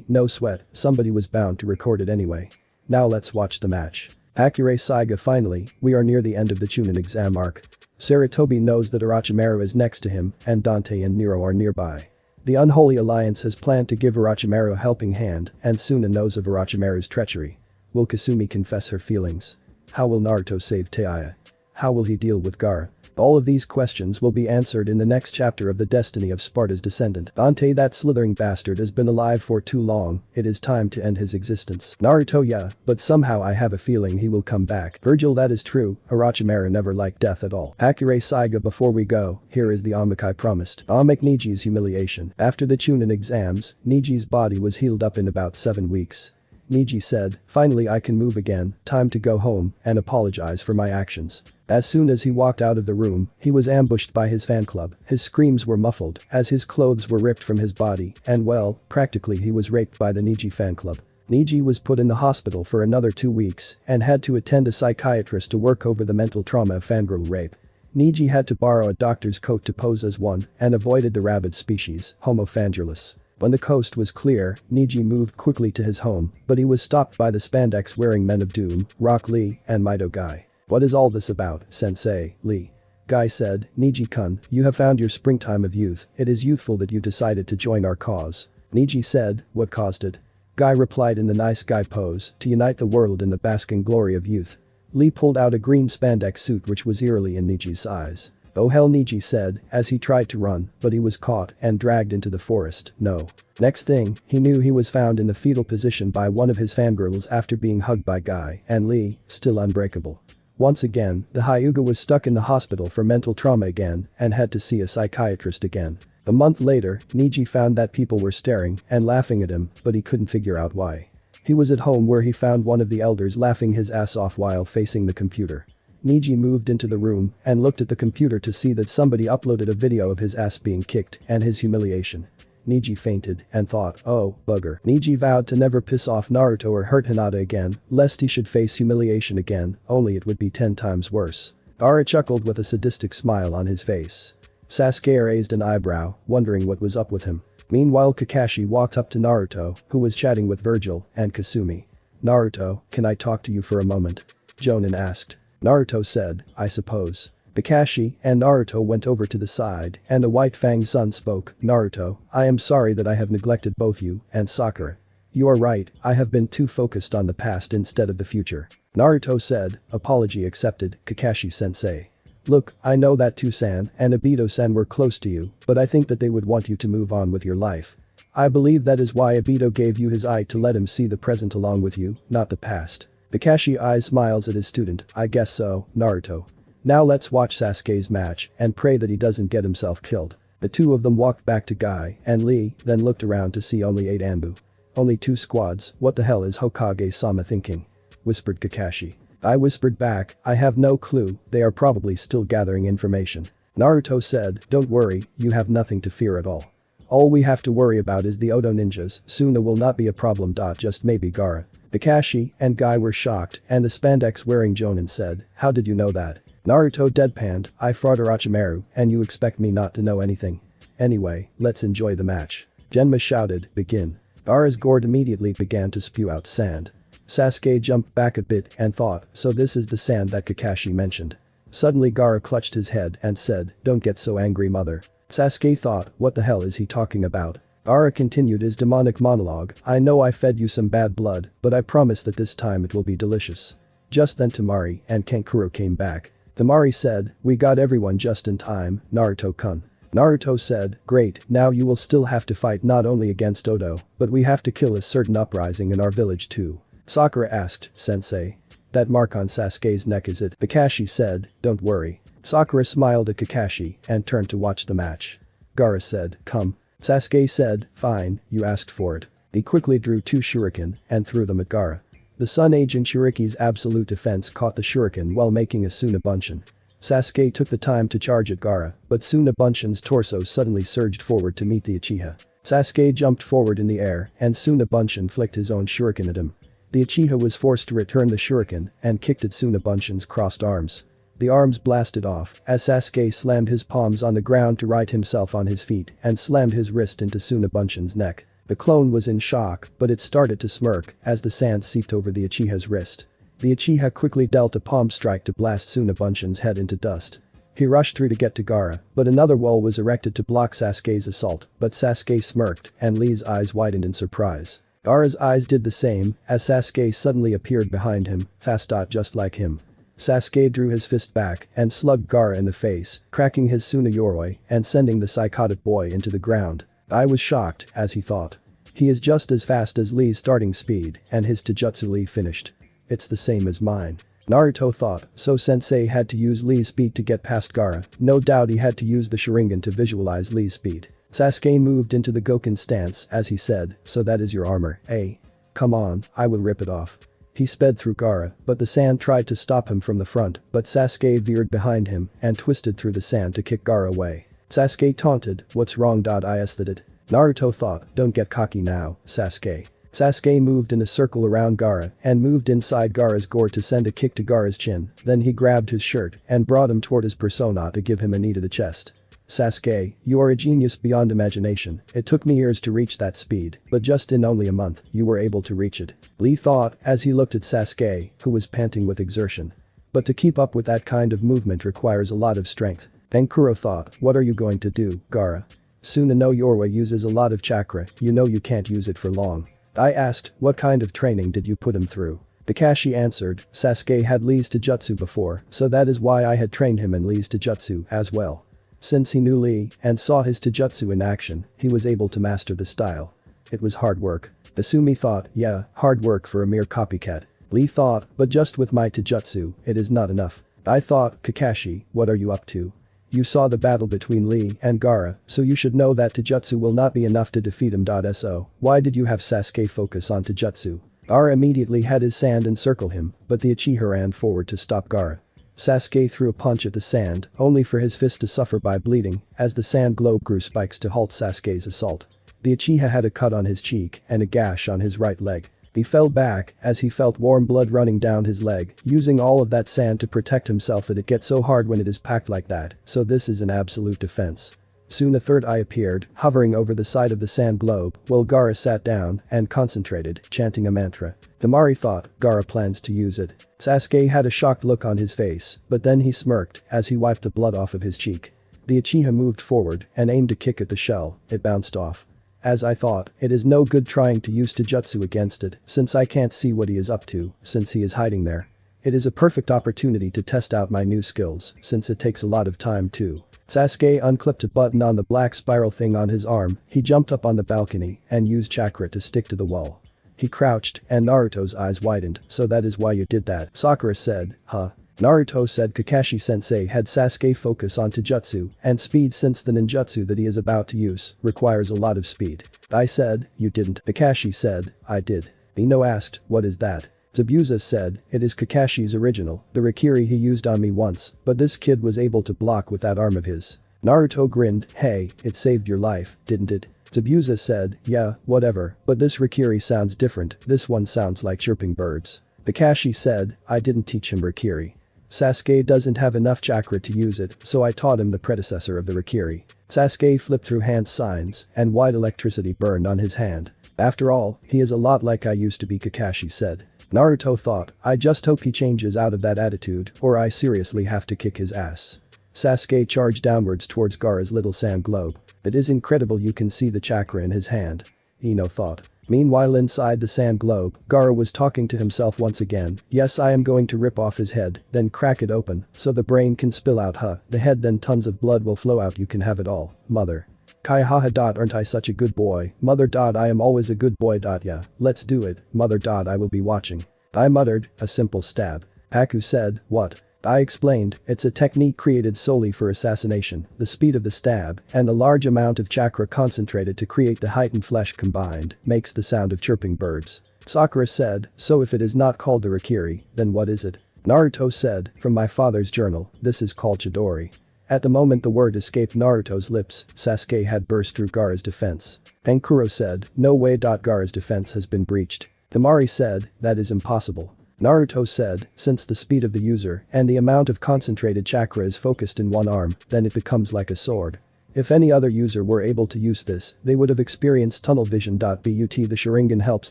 No sweat, somebody was bound to record it anyway. Now let's watch the match. Hakureisaiga. Finally, we are near the end of the Chunin exam arc. Sarutobi knows that Orochimaru is next to him and Dante and Nero are nearby. The Unholy Alliance has planned to give Orochimaru a helping hand and Suna knows of Orochimaru's treachery. Will Kasumi confess her feelings? How will Naruto save Taiya? How will he deal with Gaara? All of these questions will be answered in the next chapter of the destiny of Sparda's descendant. Dante, that slithering bastard, has been alive for too long, it is time to end his existence. Naruto, yeah, but somehow I have a feeling he will come back. Virgil, that is true, Orochimaru never liked death at all. Hakureisaiga. Before we go, here is the omik I promised. Omik Niji's humiliation. After the Chunin exams, Niji's body was healed up in about 7 weeks. Niji said, "Finally I can move again, time to go home and apologize for my actions." As soon as he walked out of the room, he was ambushed by his fan club. His screams were muffled as his clothes were ripped from his body and well, practically he was raped by the Niji fan club. Niji was put in the hospital for another 2 weeks and had to attend a psychiatrist to work over the mental trauma of fangirl rape. Niji had to borrow a doctor's coat to pose as one and avoided the rabid species, Homo fangirlus. When the coast was clear, Niji moved quickly to his home, but he was stopped by the spandex-wearing men of Doom, Rock Lee, and Mito Guy. "What is all this about, Sensei, Lee?" Guy said, "Niji-kun, you have found your springtime of youth, it is youthful that you decided to join our cause." Niji said, "What caused it?" Guy replied in the nice guy pose, "To unite the world in the basking glory of youth." Lee pulled out a green spandex suit which was eerily in Niji's size. "Oh hell," Niji said, as he tried to run, but he was caught and dragged into the forest. No. Next thing, he knew he was found in the fetal position by one of his fangirls after being hugged by Guy and Lee, still unbreakable. Once again, the Hyuga was stuck in the hospital for mental trauma again and had to see a psychiatrist again. A month later, Niji found that people were staring and laughing at him, but he couldn't figure out why. He was at home where he found one of the elders laughing his ass off while facing the computer. Niji moved into the room and looked at the computer to see that somebody uploaded a video of his ass being kicked and his humiliation. Niji fainted and thought, "Oh, bugger." Niji vowed to never piss off Naruto or hurt Hinata again, lest he should face humiliation again, only it would be 10 times worse. Gaara chuckled with a sadistic smile on his face. Sasuke raised an eyebrow, wondering what was up with him. Meanwhile Kakashi walked up to Naruto, who was chatting with Virgil and Kasumi. "Naruto, can I talk to you for a moment?" Jonin asked. Naruto said, "I suppose." Kakashi and Naruto went over to the side and the White Fang son spoke, "Naruto, I am sorry that I have neglected both you and Sakura. You are right, I have been too focused on the past instead of the future." Naruto said, "Apology accepted, Kakashi-sensei. Look, I know that Toussaint and Obito-san were close to you, but I think that they would want you to move on with your life. I believe that is why Obito gave you his eye to let him see the present along with you, not the past." Kakashi eyes smiles at his student, "I guess so, Naruto. Now let's watch Sasuke's match and pray that he doesn't get himself killed." The two of them walked back to Guy and Lee, then looked around to see only 8 Anbu. "Only 2 squads, what the hell is Hokage-sama thinking?" whispered Kakashi. I whispered back, "I have no clue, they are probably still gathering information." Naruto said, "Don't worry, you have nothing to fear at all. All we have to worry about is the Odo ninjas, Suna will not be a problem. Just maybe Gaara." Kakashi and Guy were shocked and the spandex wearing Jonin said, "How did you know that?" Naruto deadpanned, "I fought Orochimaru and you expect me not to know anything? Anyway, let's enjoy the match." Genma shouted, "Begin." Gaara's gourd immediately began to spew out sand. Sasuke jumped back a bit and thought, so this is the sand that Kakashi mentioned. Suddenly Gaara clutched his head and said, "Don't get so angry, mother." Sasuke thought, what the hell is he talking about? Gaara continued his demonic monologue, "I know I fed you some bad blood, but I promise that this time it will be delicious." Just then Temari and Kankuro came back. Temari said, "We got everyone just in time, Naruto-kun." Naruto said, "Great, now you will still have to fight not only against Odo, but we have to kill a certain uprising in our village too." Sakura asked, "Sensei? That mark on Sasuke's neck is it?" Kakashi said, "Don't worry." Sakura smiled at Kakashi and turned to watch the match. Gaara said, "Come." Sasuke said, "Fine, you asked for it." He quickly drew 2 shuriken and threw them at Gaara. The Sun Agent Shuriki's absolute defense caught the shuriken while making a Sunabunshin. Sasuke took the time to charge at Gaara, but Sunabunshin's torso suddenly surged forward to meet the Uchiha. Sasuke jumped forward in the air and Sunabunshin flicked his own shuriken at him. The Uchiha was forced to return the shuriken and kicked at Sunabunshin's crossed arms. The arms blasted off as Sasuke slammed his palms on the ground to right himself on his feet and slammed his wrist into Sunabunshin's neck. The clone was in shock, but it started to smirk as the sand seeped over the Uchiha's wrist. The Uchiha quickly dealt a palm strike to blast Sunabunshin's head into dust. He rushed through to get to Gaara, but another wall was erected to block Sasuke's assault, but Sasuke smirked and Lee's eyes widened in surprise. Gaara's eyes did the same as Sasuke suddenly appeared behind him, fast. Just like him. Sasuke drew his fist back and slugged Gaara in the face, cracking his Suna Yoroi and sending the psychotic boy into the ground. I was shocked, as he thought. He is just as fast as Lee's starting speed and his Taijutsu Lee finished. It's the same as mine. Naruto thought, so Sensei had to use Lee's speed to get past Gaara, no doubt he had to use the Sharingan to visualize Lee's speed. Sasuke moved into the Goken stance as he said, so that is your armor, eh? Come on, I will rip it off. He sped through Gaara, but the sand tried to stop him from the front, but Sasuke veered behind him and twisted through the sand to kick Gaara away. Sasuke taunted, what's wrong? I asked it. Naruto thought, don't get cocky now, Sasuke. Sasuke moved in a circle around Gaara and moved inside Gaara's gore to send a kick to Gaara's chin, then he grabbed his shirt and brought him toward his persona to give him a knee to the chest. Sasuke, you are a genius beyond imagination, it took me years to reach that speed, but just in only a month, you were able to reach it. Lee thought as he looked at Sasuke, who was panting with exertion. But to keep up with that kind of movement requires a lot of strength. Kankuro thought, what are you going to do, Gaara? Suna no Yoroi uses a lot of chakra, you know you can't use it for long. I asked, what kind of training did you put him through? Kakashi answered, Sasuke had Lee's Taijutsu before, so that is why I had trained him in Lee's Taijutsu as well. Since he knew Lee and saw his Taijutsu in action, he was able to master the style. It was hard work. Asumi thought, yeah, hard work for a mere copycat. Lee thought, but just with my Taijutsu, it is not enough. I thought, Kakashi, what are you up to? You saw the battle between Lee and Gaara, so you should know that Taijutsu will not be enough to defeat him. So, why did you have Sasuke focus on Taijutsu? Gaara immediately had his sand encircle him, but the Uchiha ran forward to stop Gaara. Sasuke threw a punch at the sand, only for his fist to suffer by bleeding, as the sand globe grew spikes to halt Sasuke's assault. The Uchiha had a cut on his cheek and a gash on his right leg. He fell back as he felt warm blood running down his leg, using all of that sand to protect himself. That it gets so hard when it is packed like that, so this is an absolute defense. Soon a third eye appeared, hovering over the side of the sand globe, while Gaara sat down and concentrated, chanting a mantra. Temari thought, Gaara plans to use it. Sasuke had a shocked look on his face, but then he smirked as he wiped the blood off of his cheek. The Uchiha moved forward and aimed a kick at the shell. It bounced off. As I thought, it is no good trying to use taijutsu against it, since I can't see what he is up to, since he is hiding there. It is a perfect opportunity to test out my new skills, since it takes a lot of time too. Sasuke unclipped a button on the black spiral thing on his arm. He jumped up on the balcony and used chakra to stick to the wall. He crouched and Naruto's eyes widened. So that is why you did that, Sakura said, huh? Naruto said Kakashi-sensei had Sasuke focus on taijutsu and speed, since the ninjutsu that he is about to use requires a lot of speed. I said, you didn't. Kakashi said, I did. Ino asked, what is that? Zabuza said, it is Kakashi's original, the Rikiri he used on me once, but this kid was able to block with that arm of his. Naruto grinned, hey, it saved your life, didn't it? Zabuza said, yeah, whatever, but this Rikiri sounds different, this one sounds like chirping birds. Kakashi said, I didn't teach him Rikiri. Sasuke doesn't have enough chakra to use it, so I taught him the predecessor of the Rikiri. Sasuke flipped through hand signs, and white electricity burned on his hand. After all, he is a lot like I used to be, Kakashi said. Naruto thought, I just hope he changes out of that attitude, or I seriously have to kick his ass. Sasuke charged downwards towards Gaara's little sand globe. It is incredible you can see the chakra in his hand. Ino thought. Meanwhile inside the sand globe, Gaara was talking to himself once again. Yes, I am going to rip off his head, then crack it open, so the brain can spill out, the head, then tons of blood will flow out, you can have it all, mother. Kai haha. Aren't I such a good boy, mother. I am always a good boy. Yeah, let's do it, mother. I will be watching. I muttered, a simple stab. Haku said, what? I explained, it's a technique created solely for assassination, the speed of the stab and the large amount of chakra concentrated to create the heightened flesh combined makes the sound of chirping birds. Sakura said, so if it is not called the Rikiri, then what is it? Naruto said, from my father's journal, this is called Chidori. At the moment the word escaped Naruto's lips, Sasuke had burst through Gaara's defense. Tenkuro said, no way. Gaara's defense has been breached. Temari said, that is impossible. Naruto said, since the speed of the user and the amount of concentrated chakra is focused in one arm, then it becomes like a sword. If any other user were able to use this, they would have experienced tunnel vision. But the Sharingan helps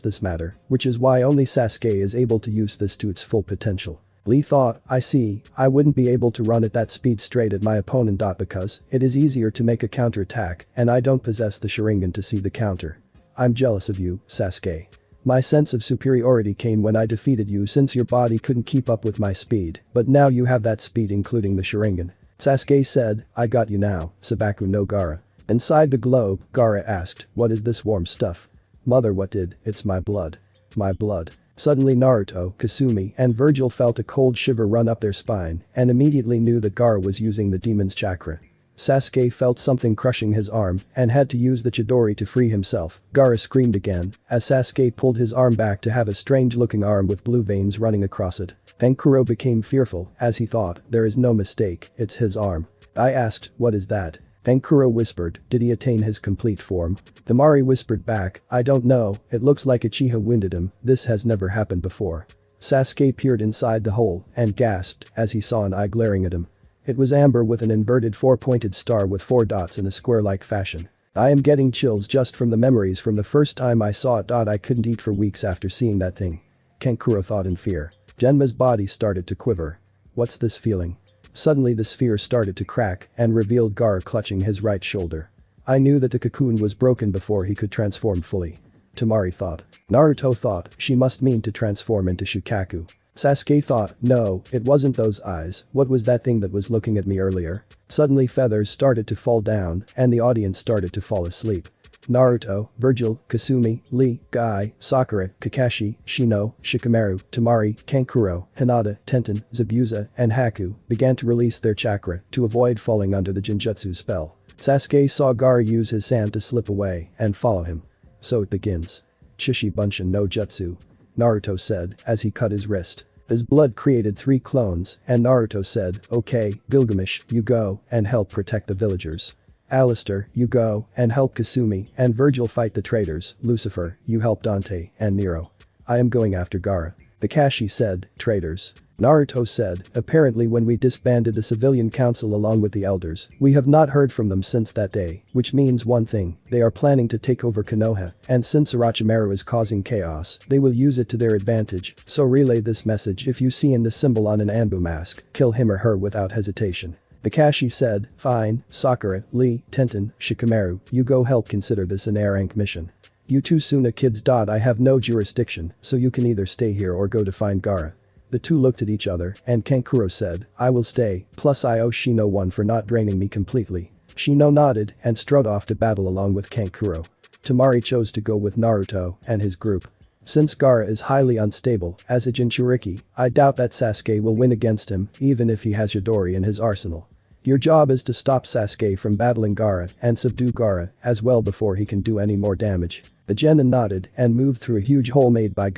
this matter, which is why only Sasuke is able to use this to its full potential. Lee thought, I see, I wouldn't be able to run at that speed straight at my opponent. Because it is easier to make a counterattack and I don't possess the Sharingan to see the counter. I'm jealous of you, Sasuke. My sense of superiority came when I defeated you, since your body couldn't keep up with my speed, but now you have that speed including the Sharingan. Sasuke said, I got you now, Sabaku no Gaara. Inside the globe, Gaara asked, what is this warm stuff? Mother, what did? It's my blood. My blood. Suddenly Naruto, Kasumi, and Virgil felt a cold shiver run up their spine and immediately knew that Gaara was using the demon's chakra. Sasuke felt something crushing his arm and had to use the Chidori to free himself. Gaara screamed again as Sasuke pulled his arm back to have a strange-looking arm with blue veins running across it. Tenkuro became fearful as he thought, there is no mistake, it's his arm. I asked, what is that? Tenkuro whispered, did he attain his complete form? Temari whispered back, I don't know, it looks like Uchiha winded him, this has never happened before. Sasuke peered inside the hole and gasped as he saw an eye glaring at him. It was amber with an inverted four-pointed star with 4 dots in a square-like fashion. I am getting chills just from the memories from the first time I saw it. I couldn't eat for weeks after seeing that thing. Tenkuro thought in fear. Genma's body started to quiver. What's this feeling? Suddenly the sphere started to crack and revealed Gaara clutching his right shoulder. I knew that the cocoon was broken before he could transform fully. Temari thought. Naruto thought, she must mean to transform into Shukaku. Sasuke thought, no, it wasn't those eyes, what was that thing that was looking at me earlier? Suddenly feathers started to fall down and the audience started to fall asleep. Naruto, Virgil, Kasumi, Lee, Guy, Sakura, Kakashi, Shino, Shikamaru, Temari, Kankuro, Hinata, Tenten, Zabuza, and Haku began to release their chakra to avoid falling under the Genjutsu spell. Sasuke saw Gaara use his sand to slip away and follow him. So it begins. Chishi Bunshin no Jutsu. Naruto said as he cut his wrist. His blood created 3 clones and Naruto said, okay, Gilgamesh, you go and help protect the villagers. Alistair, you go and help Kasumi and Virgil fight the traitors. Lucifer, you help Dante and Nero. I am going after Gaara. Kakashi said, traitors. Naruto said, apparently when we disbanded the civilian council along with the elders, we have not heard from them since that day, which means one thing, they are planning to take over Konoha, and since Orochimaru is causing chaos, they will use it to their advantage, so relay this message if you see in the symbol on an Anbu mask, kill him or her without hesitation. Kakashi said, fine, Sakura, Lee, Tenten, Shikamaru, you go help consider this an A rank mission. You two Suna kids. I have no jurisdiction, so you can either stay here or go to find Gaara. The two looked at each other, and Kankuro said, I will stay, plus I owe Shino one for not draining me completely. Shino nodded and strode off to battle along with Kankuro. Temari chose to go with Naruto and his group. Since Gaara is highly unstable as a Jinchuriki, I doubt that Sasuke will win against him even if he has Chidori in his arsenal. Your job is to stop Sasuke from battling Gaara and subdue Gaara as well before he can do any more damage. The genin nodded and moved through a huge hole made by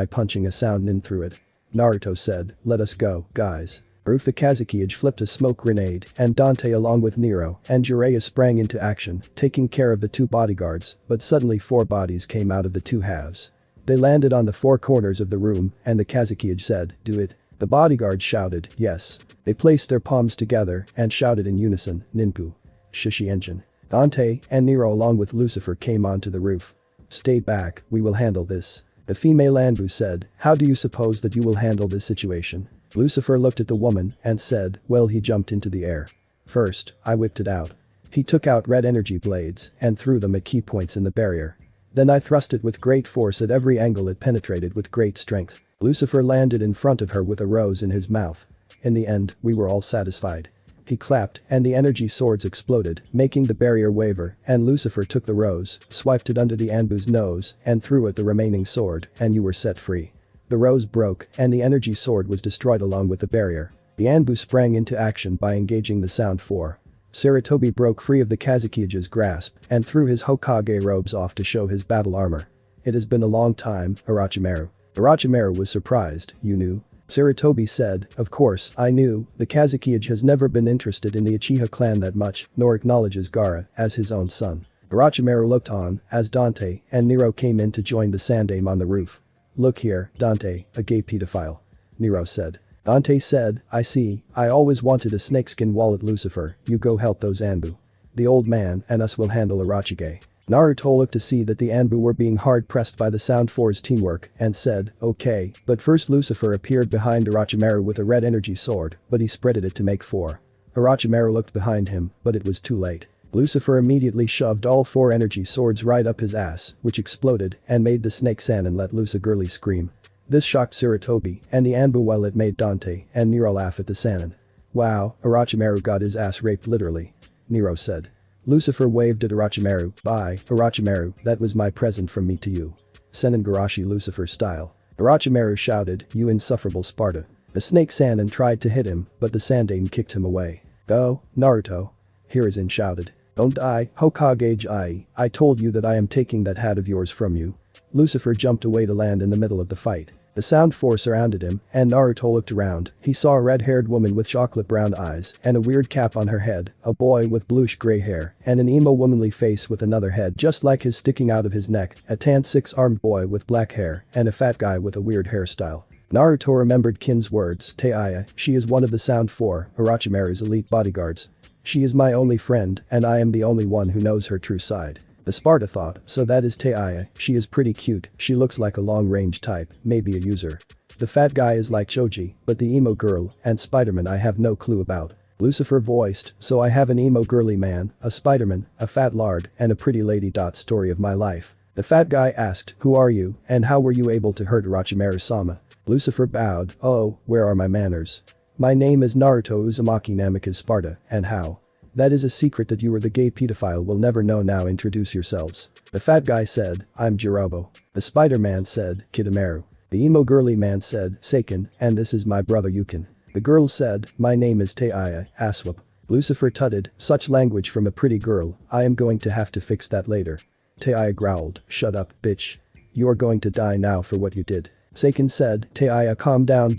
punching a sound nin through it. Naruto said, let us go, guys. Roof the Kazekage flipped a smoke grenade and Dante along with Nero and Jiraiya sprang into action, taking care of the two bodyguards, but suddenly 4 bodies came out of the 2 halves. They landed on the 4 corners of the room and the Kazekage said, do it. The bodyguards shouted, yes. They placed their palms together and shouted in unison, Ninpu. Shishi engine. Dante and Nero along with Lucifer came onto the roof. Stay back, we will handle this. The female Anbu said, how do you suppose that you will handle this situation? Lucifer looked at the woman and said, well he jumped into the air. First, I whipped it out. He took out red energy blades and threw them at key points in the barrier. Then I thrust it with great force at every angle it penetrated with great strength. Lucifer landed in front of her with a rose in his mouth. In the end, we were all satisfied. He clapped and the energy swords exploded, making the barrier waver, and Lucifer took the rose, swiped it under the Anbu's nose, and threw at the remaining sword, and you were set free. The rose broke, and the energy sword was destroyed along with the barrier. The Anbu sprang into action by engaging the Sound 4. Sarutobi broke free of the Kazukiyage's grasp and threw his Hokage robes off to show his battle armor. It has been a long time, Orochimaru. Orochimaru was surprised, you knew? Sarutobi said, of course, I knew, the Kazekage has never been interested in the Uchiha clan that much, nor acknowledges Gaara as his own son. Orochimaru looked on as Dante and Nero came in to join the Sandaime on the roof. Look here, Dante, a gay pedophile. Nero said. Dante said, I see, I always wanted a snakeskin wallet Lucifer, you go help those Anbu. The old man and us will handle Orochige. Naruto looked to see that the Anbu were being hard-pressed by the Sound 4's teamwork and said, okay, but first Lucifer appeared behind Orochimaru with a red energy sword, but he spreaded it to make 4. Orochimaru looked behind him, but it was too late. Lucifer immediately shoved all 4 energy swords right up his ass, which exploded and made the snake Sannin let loose a girly scream. This shocked Sarutobi and the Anbu while it made Dante and Nero laugh at the Sannin. Wow, Orochimaru got his ass raped literally. Nero said. Lucifer waved at Orochimaru, bye, Orochimaru, that was my present from me to you. Sennin Garashi Lucifer style. Orochimaru shouted, you insufferable Sparda. The snake Sannin tried to hit him, but the Sandaime kicked him away. Go, Naruto. Hiruzen shouted. Don't die, Hokage Ai, I told you that I am taking that hat of yours from you. Lucifer jumped away to land in the middle of the fight. The Sound 4 surrounded him, and Naruto looked around. He saw a red-haired woman with chocolate brown eyes and a weird cap on her head, a boy with bluish-gray hair, and an emo womanly face with another head just like his sticking out of his neck, a tan 6-armed boy with black hair, and a fat guy with a weird hairstyle. Naruto remembered Kin's words, Teiya, she is one of the Sound 4, Orochimaru's elite bodyguards. She is my only friend, and I am the only one who knows her true side. The Sparda thought, so that is Teiya, she is pretty cute, she looks like a long-range type, maybe a user. The fat guy is like Choji, but the emo girl and Spider-Man I have no clue about. Lucifer voiced, so I have an emo girly man, a Spider-Man, a fat lard, and a pretty lady. Story of my life. The fat guy asked, who are you, and how were you able to hurt Orochimaru-sama? Lucifer bowed, oh, where are my manners? My name is Naruto Uzumaki Namikaze Sparda, and how? That is a secret that you or the gay pedophile will never know. Now introduce yourselves. The fat guy said, I'm Jirobo. The Spider-Man said, Kidomaru. The emo girly man said, Seiken, and this is my brother Yukin. The girl said, my name is Teiya, Aswap. Lucifer tutted, such language from a pretty girl, I am going to have to fix that later. Teiya growled, shut up, bitch. You are going to die now for what you did. Seiken said, Teiya calm down.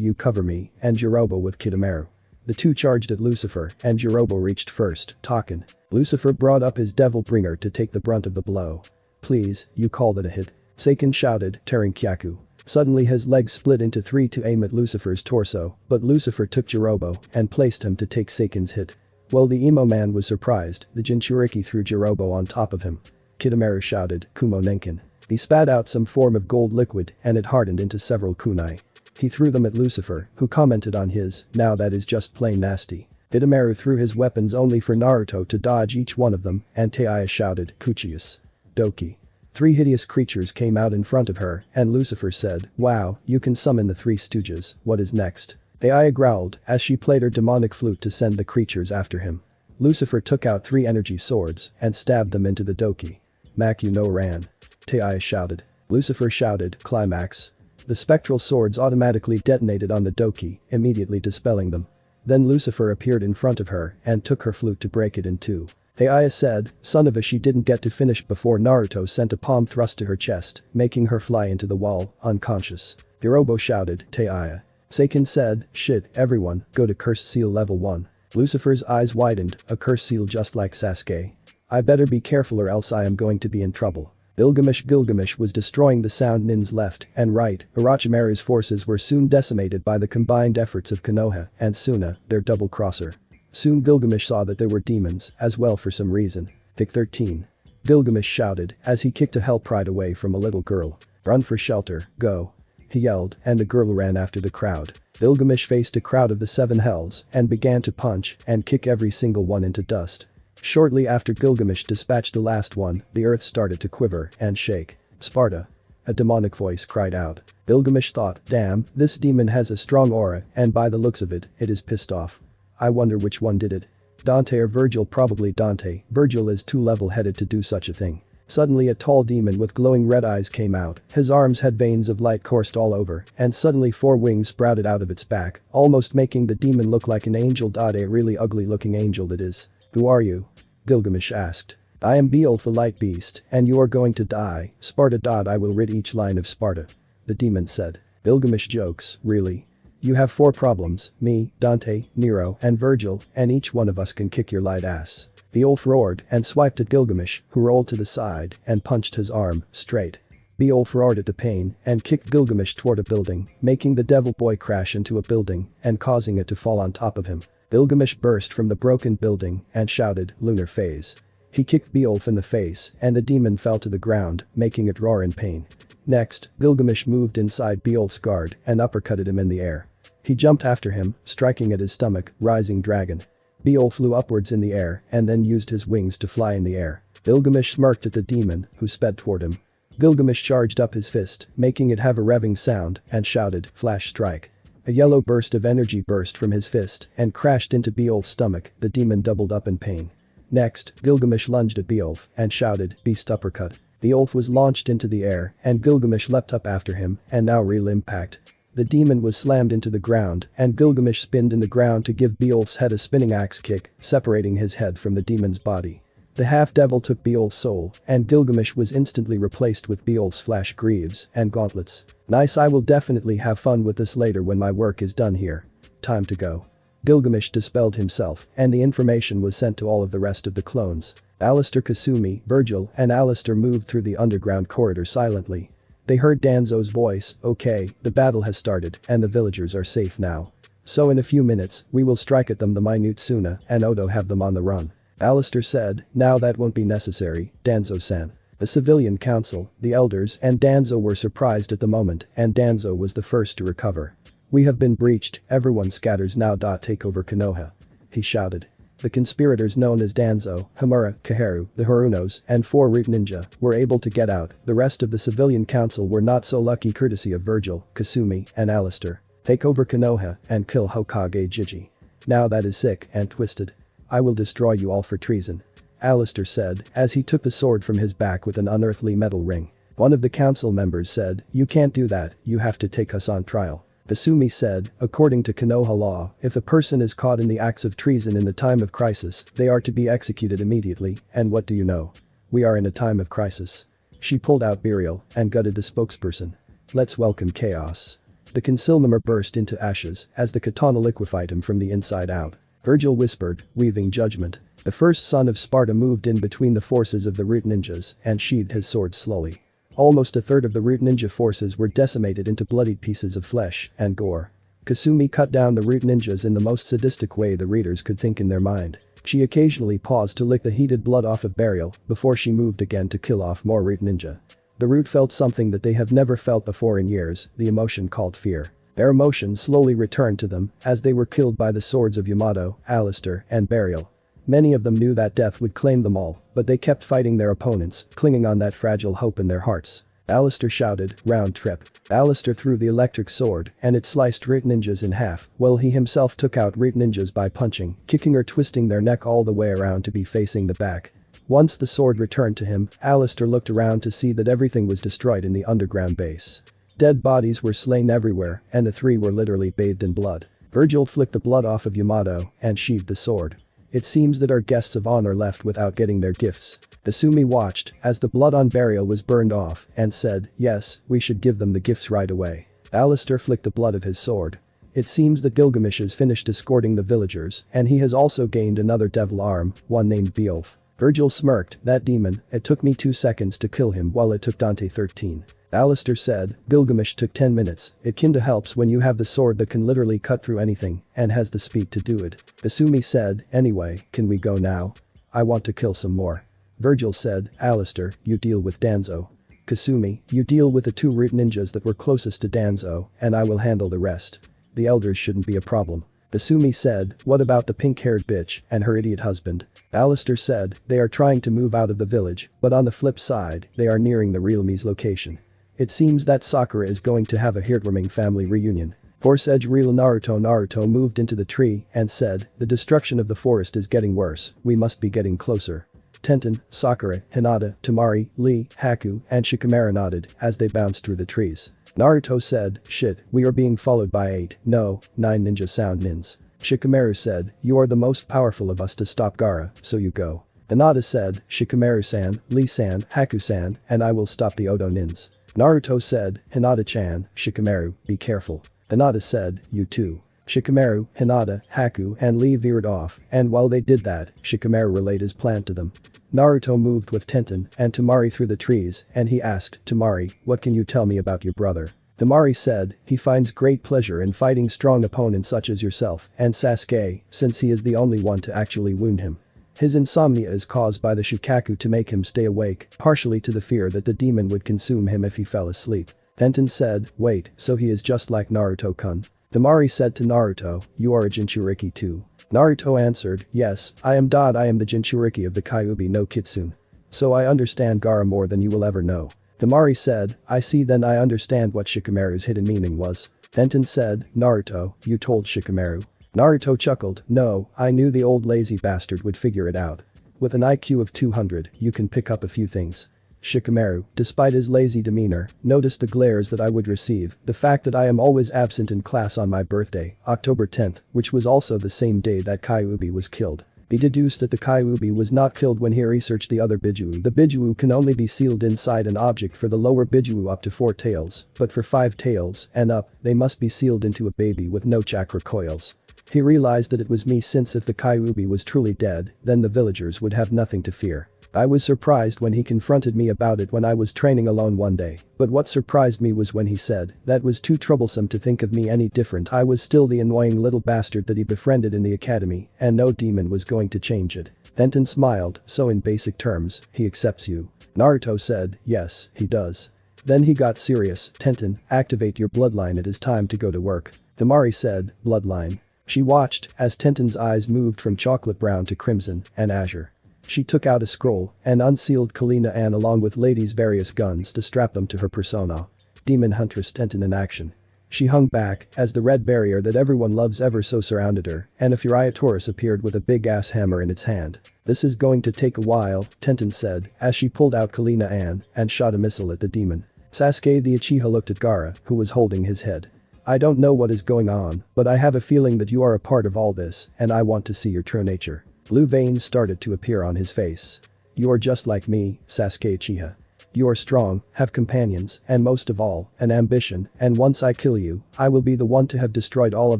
You cover me, and Jirobo with Kidomaru. The two charged at Lucifer and Jirobo reached first, talking. Lucifer brought up his devil bringer to take the brunt of the blow. Please, you call that a hit? Seiken shouted, tearing Kyaku. Suddenly his legs split into three to aim at Lucifer's torso, but Lucifer took Jirobo and placed him to take Seiken's hit. While the emo man was surprised, the Jinchuriki threw Jirobo on top of him. Kitamura shouted, Kumo Nenkin. He spat out some form of gold liquid and it hardened into several kunai. He threw them at Lucifer, who commented on his, now that is just plain nasty. Kitamura threw his weapons only for Naruto to dodge each one of them, and Taiya shouted, Kuchius. Doki. Three hideous creatures came out in front of her, and Lucifer said, wow, you can summon the Three Stooges, what is next? Taiya growled as she played her demonic flute to send the creatures after him. Lucifer took out three energy swords and stabbed them into the Doki. Maku no ran. Taiya shouted. Lucifer shouted, climax. The spectral swords automatically detonated on the Doki, immediately dispelling them. Then Lucifer appeared in front of her and took her flute to break it in two. Taiya said, son of a she didn't get to finish before Naruto sent a palm thrust to her chest, making her fly into the wall, unconscious. Jirobo shouted, Taiya. Seiken said, shit, everyone, go to Curse Seal level 1. Lucifer's eyes widened, a curse seal just like Sasuke. I better be careful or else I am going to be in trouble. Gilgamesh was destroying the Sound Nin's left and right. Orochimaru's forces were soon decimated by the combined efforts of Konoha and Suna, their double-crosser. Soon Gilgamesh saw that there were demons as well for some reason. Pick 13. Gilgamesh shouted as he kicked a hell pride away from a little girl. Run for shelter, go. He yelled and the girl ran after the crowd. Gilgamesh faced a crowd of the seven hells and began to punch and kick every single one into dust. Shortly after Gilgamesh dispatched the last one, the earth started to quiver and shake. Sparda. A demonic voice cried out. Gilgamesh thought, damn, this demon has a strong aura and by the looks of it, it is pissed off. I wonder which one did it. Dante or Virgil? Probably Dante. Virgil is too level-headed to do such a thing. Suddenly a tall demon with glowing red eyes came out, his arms had veins of light coursed all over, and suddenly four wings sprouted out of its back, almost making the demon look like an angel. A really ugly looking angel that is. Who are you? Gilgamesh asked. I am Beowulf the Light Beast, and you are going to die, Sparda. I will rid each line of Sparta. The demon said. Gilgamesh jokes, really? You have four problems, me, Dante, Nero, and Virgil, and each one of us can kick your light ass. Beowulf roared and swiped at Gilgamesh, who rolled to the side and punched his arm, straight. Beowulf roared at the pain and kicked Gilgamesh toward a building, making the devil boy crash into a building and causing it to fall on top of him. Gilgamesh burst from the broken building and shouted, lunar phase. He kicked Beowulf in the face and the demon fell to the ground, making it roar in pain. Next, Gilgamesh moved inside Beowulf's guard and uppercutted him in the air. He jumped after him, striking at his stomach, rising dragon. Beowulf flew upwards in the air and then used his wings to fly in the air. Gilgamesh smirked at the demon, who sped toward him. Gilgamesh charged up his fist, making it have a revving sound, and shouted, flash strike. A yellow burst of energy burst from his fist and crashed into Beowulf's stomach, the demon doubled up in pain. Next, Gilgamesh lunged at Beowulf and shouted, beast uppercut. Beowulf was launched into the air and Gilgamesh leapt up after him and now real impact. The demon was slammed into the ground and Gilgamesh spinned in the ground to give Beowulf's head a spinning axe kick, separating his head from the demon's body. The half-devil took Beowulf's soul and Gilgamesh was instantly replaced with Beowulf's flash greaves and gauntlets. Nice, I will definitely have fun with this later when my work is done here. Time to go. Gilgamesh dispelled himself and the information was sent to all of the rest of the clones. Alistair, Kasumi, Virgil, and Alistair moved through the underground corridor silently. They heard Danzo's voice, okay, the battle has started and the villagers are safe now. So in a few minutes, we will strike at them. The minute Suna and Odo have them on the run. Alistair said, now that won't be necessary, Danzo-san. The civilian council, the elders and Danzo were surprised at the moment and Danzo was the first to recover. We have been breached, everyone scatters now. Take over Konoha. He shouted. The conspirators known as Danzo, Hamura, Kaharu, the Harunos, and 4 root ninja were able to get out. The rest of the civilian council were not so lucky, courtesy of Virgil, Kasumi, and Alistair. Take over Konoha and kill Hokage Jiji. Now that is sick and twisted. I will destroy you all for treason. Alistair said as he took the sword from his back with an unearthly metal ring. One of the council members said, you can't do that, you have to take us on trial. Kasumi said, according to Konoha law, if a person is caught in the acts of treason in the time of crisis, they are to be executed immediately, and what do you know? We are in a time of crisis. She pulled out Burial and gutted the spokesperson. Let's welcome chaos. The concealmember burst into ashes as the katana liquefied him from the inside out. Virgil whispered, weaving judgment. The first son of Sparda moved in between the forces of the root ninjas and sheathed his sword slowly. Almost a third of the root ninja forces were decimated into bloodied pieces of flesh and gore. Kasumi cut down the root ninjas in the most sadistic way the readers could think in their mind. She occasionally paused to lick the heated blood off of Burial before she moved again to kill off more root ninja. The root felt something that they have never felt before in years, the emotion called fear. Their emotions slowly returned to them as they were killed by the swords of Yamato, Alistair, and Burial. Many of them knew that death would claim them all, but they kept fighting their opponents, clinging on that fragile hope in their hearts. Alistair shouted, "Round trip." Alistair threw the electric sword, and it sliced root ninjas in half, while he himself took out root ninjas by punching, kicking or twisting their neck all the way around to be facing the back. Once the sword returned to him, Alistair looked around to see that everything was destroyed in the underground base. Dead bodies were slain everywhere, and the three were literally bathed in blood. Virgil flicked the blood off of Yamato and sheathed the sword. It seems that our guests of honor left without getting their gifts. Kasumi watched as the blood on Burial was burned off and said, "Yes, we should give them the gifts right away." Alistair flicked the blood of his sword. It seems that Gilgamesh has finished escorting the villagers, and he has also gained another devil arm, one named Beowulf. Virgil smirked, "That demon, it took me 2 seconds to kill him while it took Dante 13. Alistair said, "Gilgamesh took 10 minutes, it kinda helps when you have the sword that can literally cut through anything and has the speed to do it." Kasumi said, "Anyway, can we go now? I want to kill some more." Virgil said, "Alistair, you deal with Danzo. Kasumi, you deal with the 2 root ninjas that were closest to Danzo, and I will handle the rest. The elders shouldn't be a problem." Kasumi said, "What about the pink-haired bitch and her idiot husband?" Alistair said, "They are trying to move out of the village, but on the flip side, they are nearing the Realme's location. It seems that Sakura is going to have a heartwarming family reunion." Force Edge Real Naruto moved into the tree and said, "The destruction of the forest is getting worse, we must be getting closer." Tenten, Sakura, Hinata, Temari, Lee, Haku, and Shikamaru nodded as they bounced through the trees. Naruto said, "Shit, we are being followed by 8, no, 9 ninja sound nins." Shikamaru said, "You are the most powerful of us to stop Gaara, so you go." Hinata said, "Shikamaru-san, Lee-san, Haku-san, and I will stop the Odo nins." Naruto said, "Hinata-chan, Shikamaru, be careful." Hinata said, "You too." Shikamaru, Hinata, Haku, and Lee veered off, and while they did that, Shikamaru relayed his plan to them. Naruto moved with Tenten and Temari through the trees, and he asked, "Temari, what can you tell me about your brother?" Temari said, "He finds great pleasure in fighting strong opponents such as yourself and Sasuke, since he is the only one to actually wound him. His insomnia is caused by the Shukaku to make him stay awake, partially to the fear that the demon would consume him if he fell asleep." Tenten said, "Wait, so he is just like Naruto-kun?" Temari said to Naruto, "You are a Jinchuriki too?" Naruto answered, "Yes, I am the Jinchuriki of the Kyuubi no Kitsune. So I understand Gaara more than you will ever know." Temari said, "I see, then I understand what Shikamaru's hidden meaning was." Tenten said, "Naruto, you told Shikamaru?" Naruto chuckled, "No, I knew the old lazy bastard would figure it out. With an IQ of 200, you can pick up a few things." Shikamaru, despite his lazy demeanor, noticed the glares that I would receive, the fact that I am always absent in class on my birthday, October 10th, which was also the same day that Kyuubi was killed. He deduced that the Kyuubi was not killed when he researched the other Bijuu. The Bijuu can only be sealed inside an object for the lower Bijuu up to 4 tails, but for 5 tails and up, they must be sealed into a baby with no chakra coils. He realized that it was me, since if the Kyuubi was truly dead, then the villagers would have nothing to fear. I was surprised when he confronted me about it when I was training alone one day, but what surprised me was when he said that was too troublesome to think of me any different. I was still the annoying little bastard that he befriended in the academy, and no demon was going to change it. Tenten smiled, "So in basic terms, he accepts you?" Naruto said, "Yes, he does." Then he got serious. "Tenten, activate your bloodline, it is time to go to work." Temari said, "Bloodline?" She watched as Tenten's eyes moved from chocolate brown to crimson and azure. She took out a scroll and unsealed Kalina Ann along with Lady's various guns to strap them to her persona. Demon Huntress Tenten in action. She hung back as the red barrier that everyone loves ever so surrounded her, and a Furiataurus appeared with a big-ass hammer in its hand. "This is going to take a while," Tenten said as she pulled out Kalina Ann and shot a missile at the demon. Sasuke the Uchiha looked at Gaara, who was holding his head. "I don't know what is going on, but I have a feeling that you are a part of all this, and I want to see your true nature." Blue veins started to appear on his face. "You are just like me, Sasuke Uchiha. You are strong, have companions, and most of all, an ambition, and once I kill you, I will be the one to have destroyed all of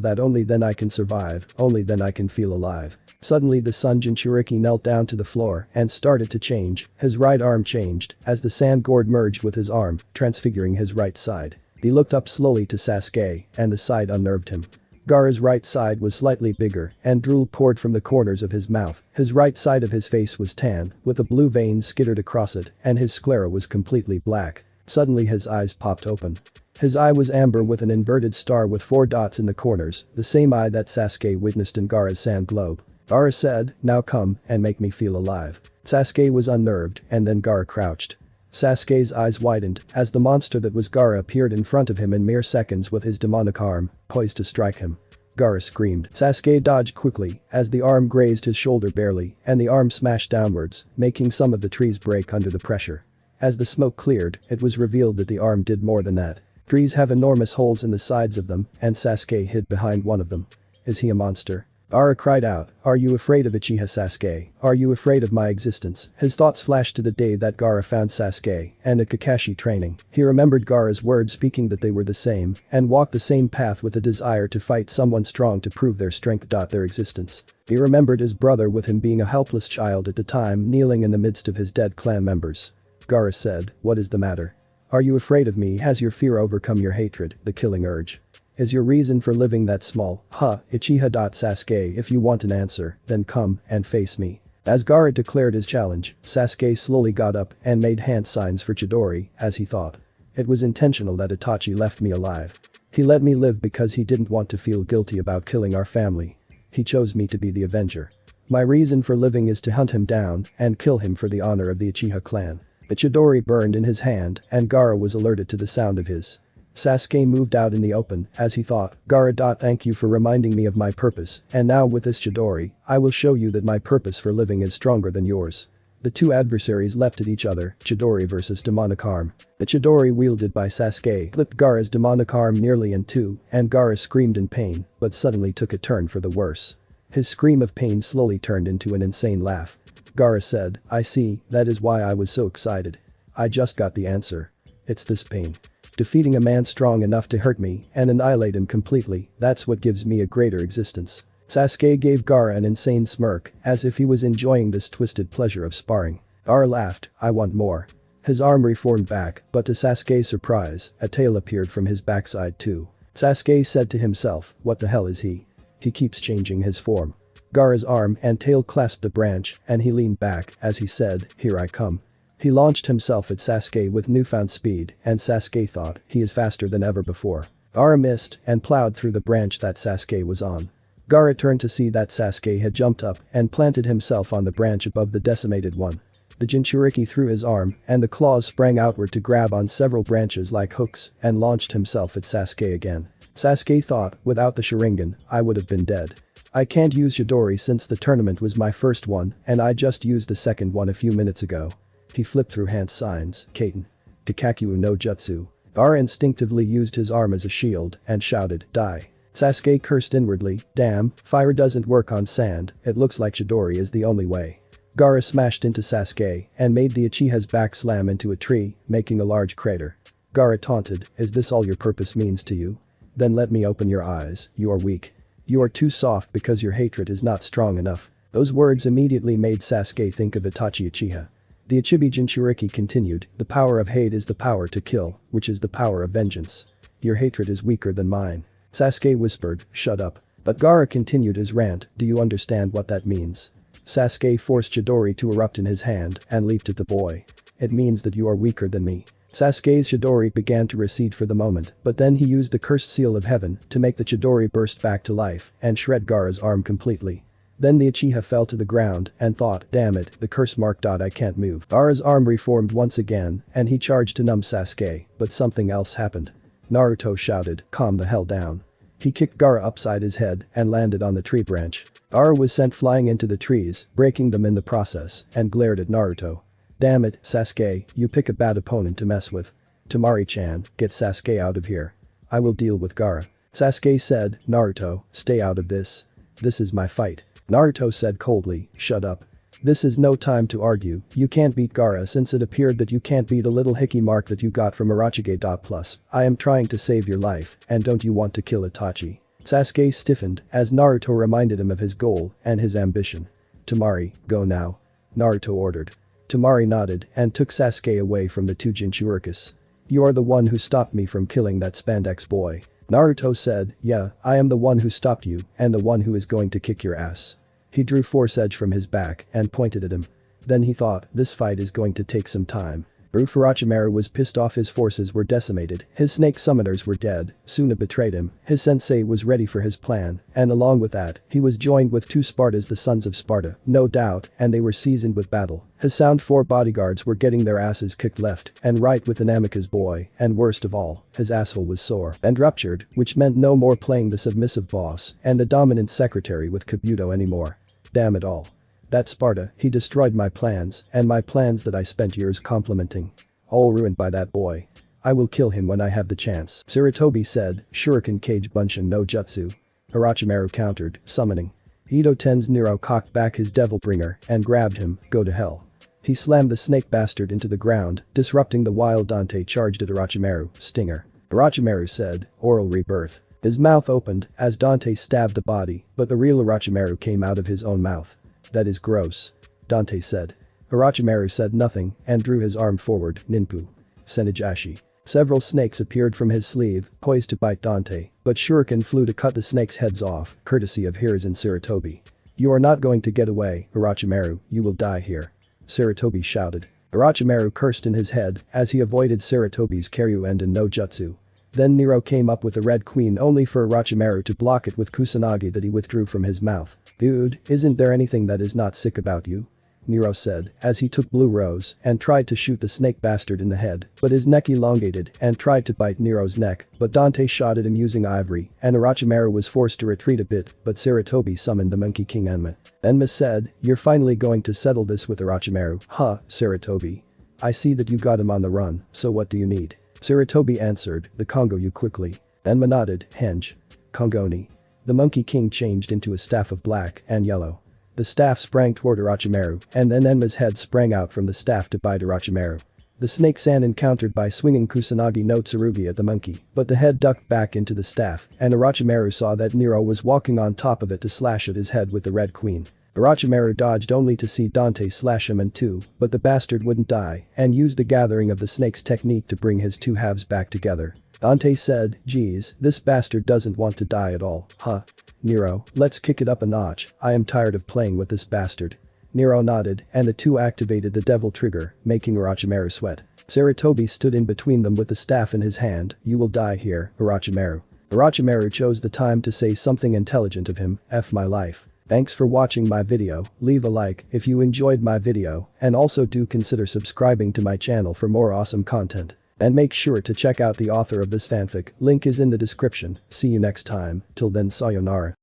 that. Only then I can survive, only then I can feel alive. Suddenly the son Jinchuriki knelt down to the floor and started to change. His right arm changed as the sand gourd merged with his arm, transfiguring his right side. He looked up slowly to Sasuke, and the sight unnerved him. Gaara's right side was slightly bigger, and drool poured from the corners of his mouth. His right side of his face was tan, with a blue vein skittered across it, and his sclera was completely black. Suddenly his eyes popped open. His eye was amber with an inverted star with 4 dots in the corners, the same eye that Sasuke witnessed in Gaara's sand globe. Gaara said, "Now come and make me feel alive." Sasuke was unnerved, and then Gaara crouched. Sasuke's eyes widened as the monster that was Gaara appeared in front of him in mere seconds with his demonic arm, poised to strike him. Gaara screamed. Sasuke dodged quickly as the arm grazed his shoulder barely, and the arm smashed downwards, making some of the trees break under the pressure. As the smoke cleared, it was revealed that the arm did more than that. Trees have enormous holes in the sides of them, and Sasuke hid behind one of them. Is he a monster? Gaara cried out, "Are you afraid of Uchiha Sasuke? Are you afraid of my existence?" His thoughts flashed to the day that Gaara found Sasuke and a Kakashi training. He remembered Gaara's words speaking that they were the same and walked the same path with a desire to fight someone strong to prove their strength. Their existence. He remembered his brother with him being a helpless child at the time kneeling in the midst of his dead clan members. Gaara said, "What is the matter? Are you afraid of me? Has your fear overcome your hatred, the killing urge? Is your reason for living that small? Uchiha. Sasuke, if you want an answer, then come and face me." As Gaara declared his challenge, Sasuke slowly got up and made hand signs for Chidori, as he thought. It was intentional that Itachi left me alive. He let me live because he didn't want to feel guilty about killing our family. He chose me to be the avenger. My reason for living is to hunt him down and kill him for the honor of the Uchiha clan. The Chidori burned in his hand and Gaara was alerted to the sound of his. Sasuke moved out in the open as he thought, "Gaara. Thank you for reminding me of my purpose, and now with this Chidori, I will show you that my purpose for living is stronger than yours." The two adversaries leapt at each other, Chidori versus demonic arm. The Chidori wielded by Sasuke flipped Gaara's demonic arm nearly in two, and Gaara screamed in pain, but suddenly took a turn for the worse. His scream of pain slowly turned into an insane laugh. Gaara said, "I see, that is why I was so excited. I just got the answer. It's this pain. Defeating a man strong enough to hurt me and annihilate him completely, that's what gives me a greater existence." Sasuke gave Gaara an insane smirk, as if he was enjoying this twisted pleasure of sparring. Gaara laughed, "I want more." His arm reformed back, but to Sasuke's surprise, a tail appeared from his backside too. Sasuke said to himself, "What the hell is he? He keeps changing his form." Gaara's arm and tail clasped the branch, and he leaned back as he said, "Here I come." He launched himself at Sasuke with newfound speed, and Sasuke thought, he is faster than ever before. Gaara missed and plowed through the branch that Sasuke was on. Gaara turned to see that Sasuke had jumped up and planted himself on the branch above the decimated one. The Jinchuriki threw his arm, and the claws sprang outward to grab on several branches like hooks and launched himself at Sasuke again. Sasuke thought, without the Sharingan, I would have been dead. I can't use Chidori since the tournament was my first one and I just used the second one a few minutes ago. He flipped through hand signs, Kaiten. Kikaku no Jutsu. Gaara instinctively used his arm as a shield and shouted, "Die." Sasuke cursed inwardly, "Damn, fire doesn't work on sand, it looks like Chidori is the only way." Gaara smashed into Sasuke and made the Uchiha's back slam into a tree, making a large crater. Gaara taunted, "Is this all your purpose means to you? Then let me open your eyes, you are weak. You are too soft because your hatred is not strong enough." Those words immediately made Sasuke think of Itachi Uchiha. The Ichibi Jinchuriki continued, "The power of hate is the power to kill, which is the power of vengeance. Your hatred is weaker than mine." Sasuke whispered, "Shut up." But Gaara continued his rant, "Do you understand what that means?" Sasuke forced Chidori to erupt in his hand and leaped at the boy. "It means that you are weaker than me." Sasuke's Chidori began to recede for the moment, but then he used the cursed seal of heaven to make the Chidori burst back to life and shred Gaara's arm completely. Then the Uchiha fell to the ground and thought, "Damn it, the curse marked. I can't move." Gaara's arm reformed once again and he charged to numb Sasuke, but something else happened. Naruto shouted, "Calm the hell down." He kicked Gaara upside his head and landed on the tree branch. Gaara was sent flying into the trees, breaking them in the process, and glared at Naruto. "Damn it, Sasuke, you pick a bad opponent to mess with. Temari-chan, get Sasuke out of here. I will deal with Gaara." Sasuke said, "Naruto, stay out of this. This is my fight." Naruto said coldly, "Shut up." This is no time to argue, you can't beat Gaara since it appeared that you can't beat a little hickey mark that you got from Orochige. Plus, I am trying to save your life, and don't you want to kill Itachi? Sasuke stiffened as Naruto reminded him of his goal and his ambition. Temari, go now. Naruto ordered. Temari nodded and took Sasuke away from the two Jinchurikis. You are the one who stopped me from killing that spandex boy. Naruto said, yeah, I am the one who stopped you and the one who is going to kick your ass. He drew Force Edge from his back and pointed at him. Then he thought, this fight is going to take some time. Orochimaru was pissed off, his forces were decimated, his snake summoners were dead, Suna betrayed him, his sensei was ready for his plan, and along with that, he was joined with two Spardas, the sons of Sparda, no doubt, and they were seasoned with battle. His sound 4 bodyguards were getting their asses kicked left and right with the Namikaze boy, and worst of all, his asshole was sore and ruptured, which meant no more playing the submissive boss and the dominant secretary with Kabuto anymore. Damn it all. That Sparda, he destroyed my plans, and my plans that I spent years complimenting. All ruined by that boy. I will kill him when I have the chance. Sarutobi said, Shuriken Kage Bunshin no Jutsu. Orochimaru countered, summoning. Ito Ten's Nero cocked back his devil bringer and grabbed him, go to hell. He slammed the snake bastard into the ground, disrupting the while Dante charged at Orochimaru, stinger. Orochimaru said, oral rebirth. His mouth opened as Dante stabbed the body, but the real Orochimaru came out of his own mouth. That is gross. Dante said. Orochimaru said nothing and drew his arm forward, Ninpu. Senijashi. Several snakes appeared from his sleeve, poised to bite Dante, but Shuriken flew to cut the snakes' heads off, courtesy of Hiruzen Sarutobi. You are not going to get away, Orochimaru, you will die here. Sarutobi shouted. Orochimaru cursed in his head as he avoided Sarutobi's Karyuenden no Jutsu. Then Nero came up with a Red Queen only for Orochimaru to block it with Kusanagi that he withdrew from his mouth. Dude, isn't there anything that is not sick about you? Nero said as he took Blue Rose and tried to shoot the snake bastard in the head, but his neck elongated and tried to bite Nero's neck, but Dante shot at him using Ivory and Orochimaru was forced to retreat a bit, but Sarutobi summoned the Monkey King Enma. Enma said, you're finally going to settle this with Orochimaru, huh, Sarutobi. I see that you got him on the run, so what do you need? Sarutobi answered, the Kongo you quickly. Enma nodded, henge. Kongoni. The Monkey King changed into a staff of black and yellow. The staff sprang toward Orochimaru, and then Enma's head sprang out from the staff to bite Orochimaru. The snake-san encountered by swinging Kusanagi no Tsurugi at the monkey, but the head ducked back into the staff, and Orochimaru saw that Nero was walking on top of it to slash at his head with the Red Queen. Orochimaru dodged only to see Dante slash him in two, but the bastard wouldn't die, and used the gathering of the snake's technique to bring his two halves back together. Dante said, geez, this bastard doesn't want to die at all, huh? Nero, let's kick it up a notch, I am tired of playing with this bastard. Nero nodded, and the two activated the devil trigger, making Orochimaru sweat. Sarutobi stood in between them with the staff in his hand, you will die here, Orochimaru. Orochimaru chose the time to say something intelligent of him, F my life. Thanks for watching my video, leave a like if you enjoyed my video, and also do consider subscribing to my channel for more awesome content. And make sure to check out the author of this fanfic, link is in the description, see you next time, till then sayonara.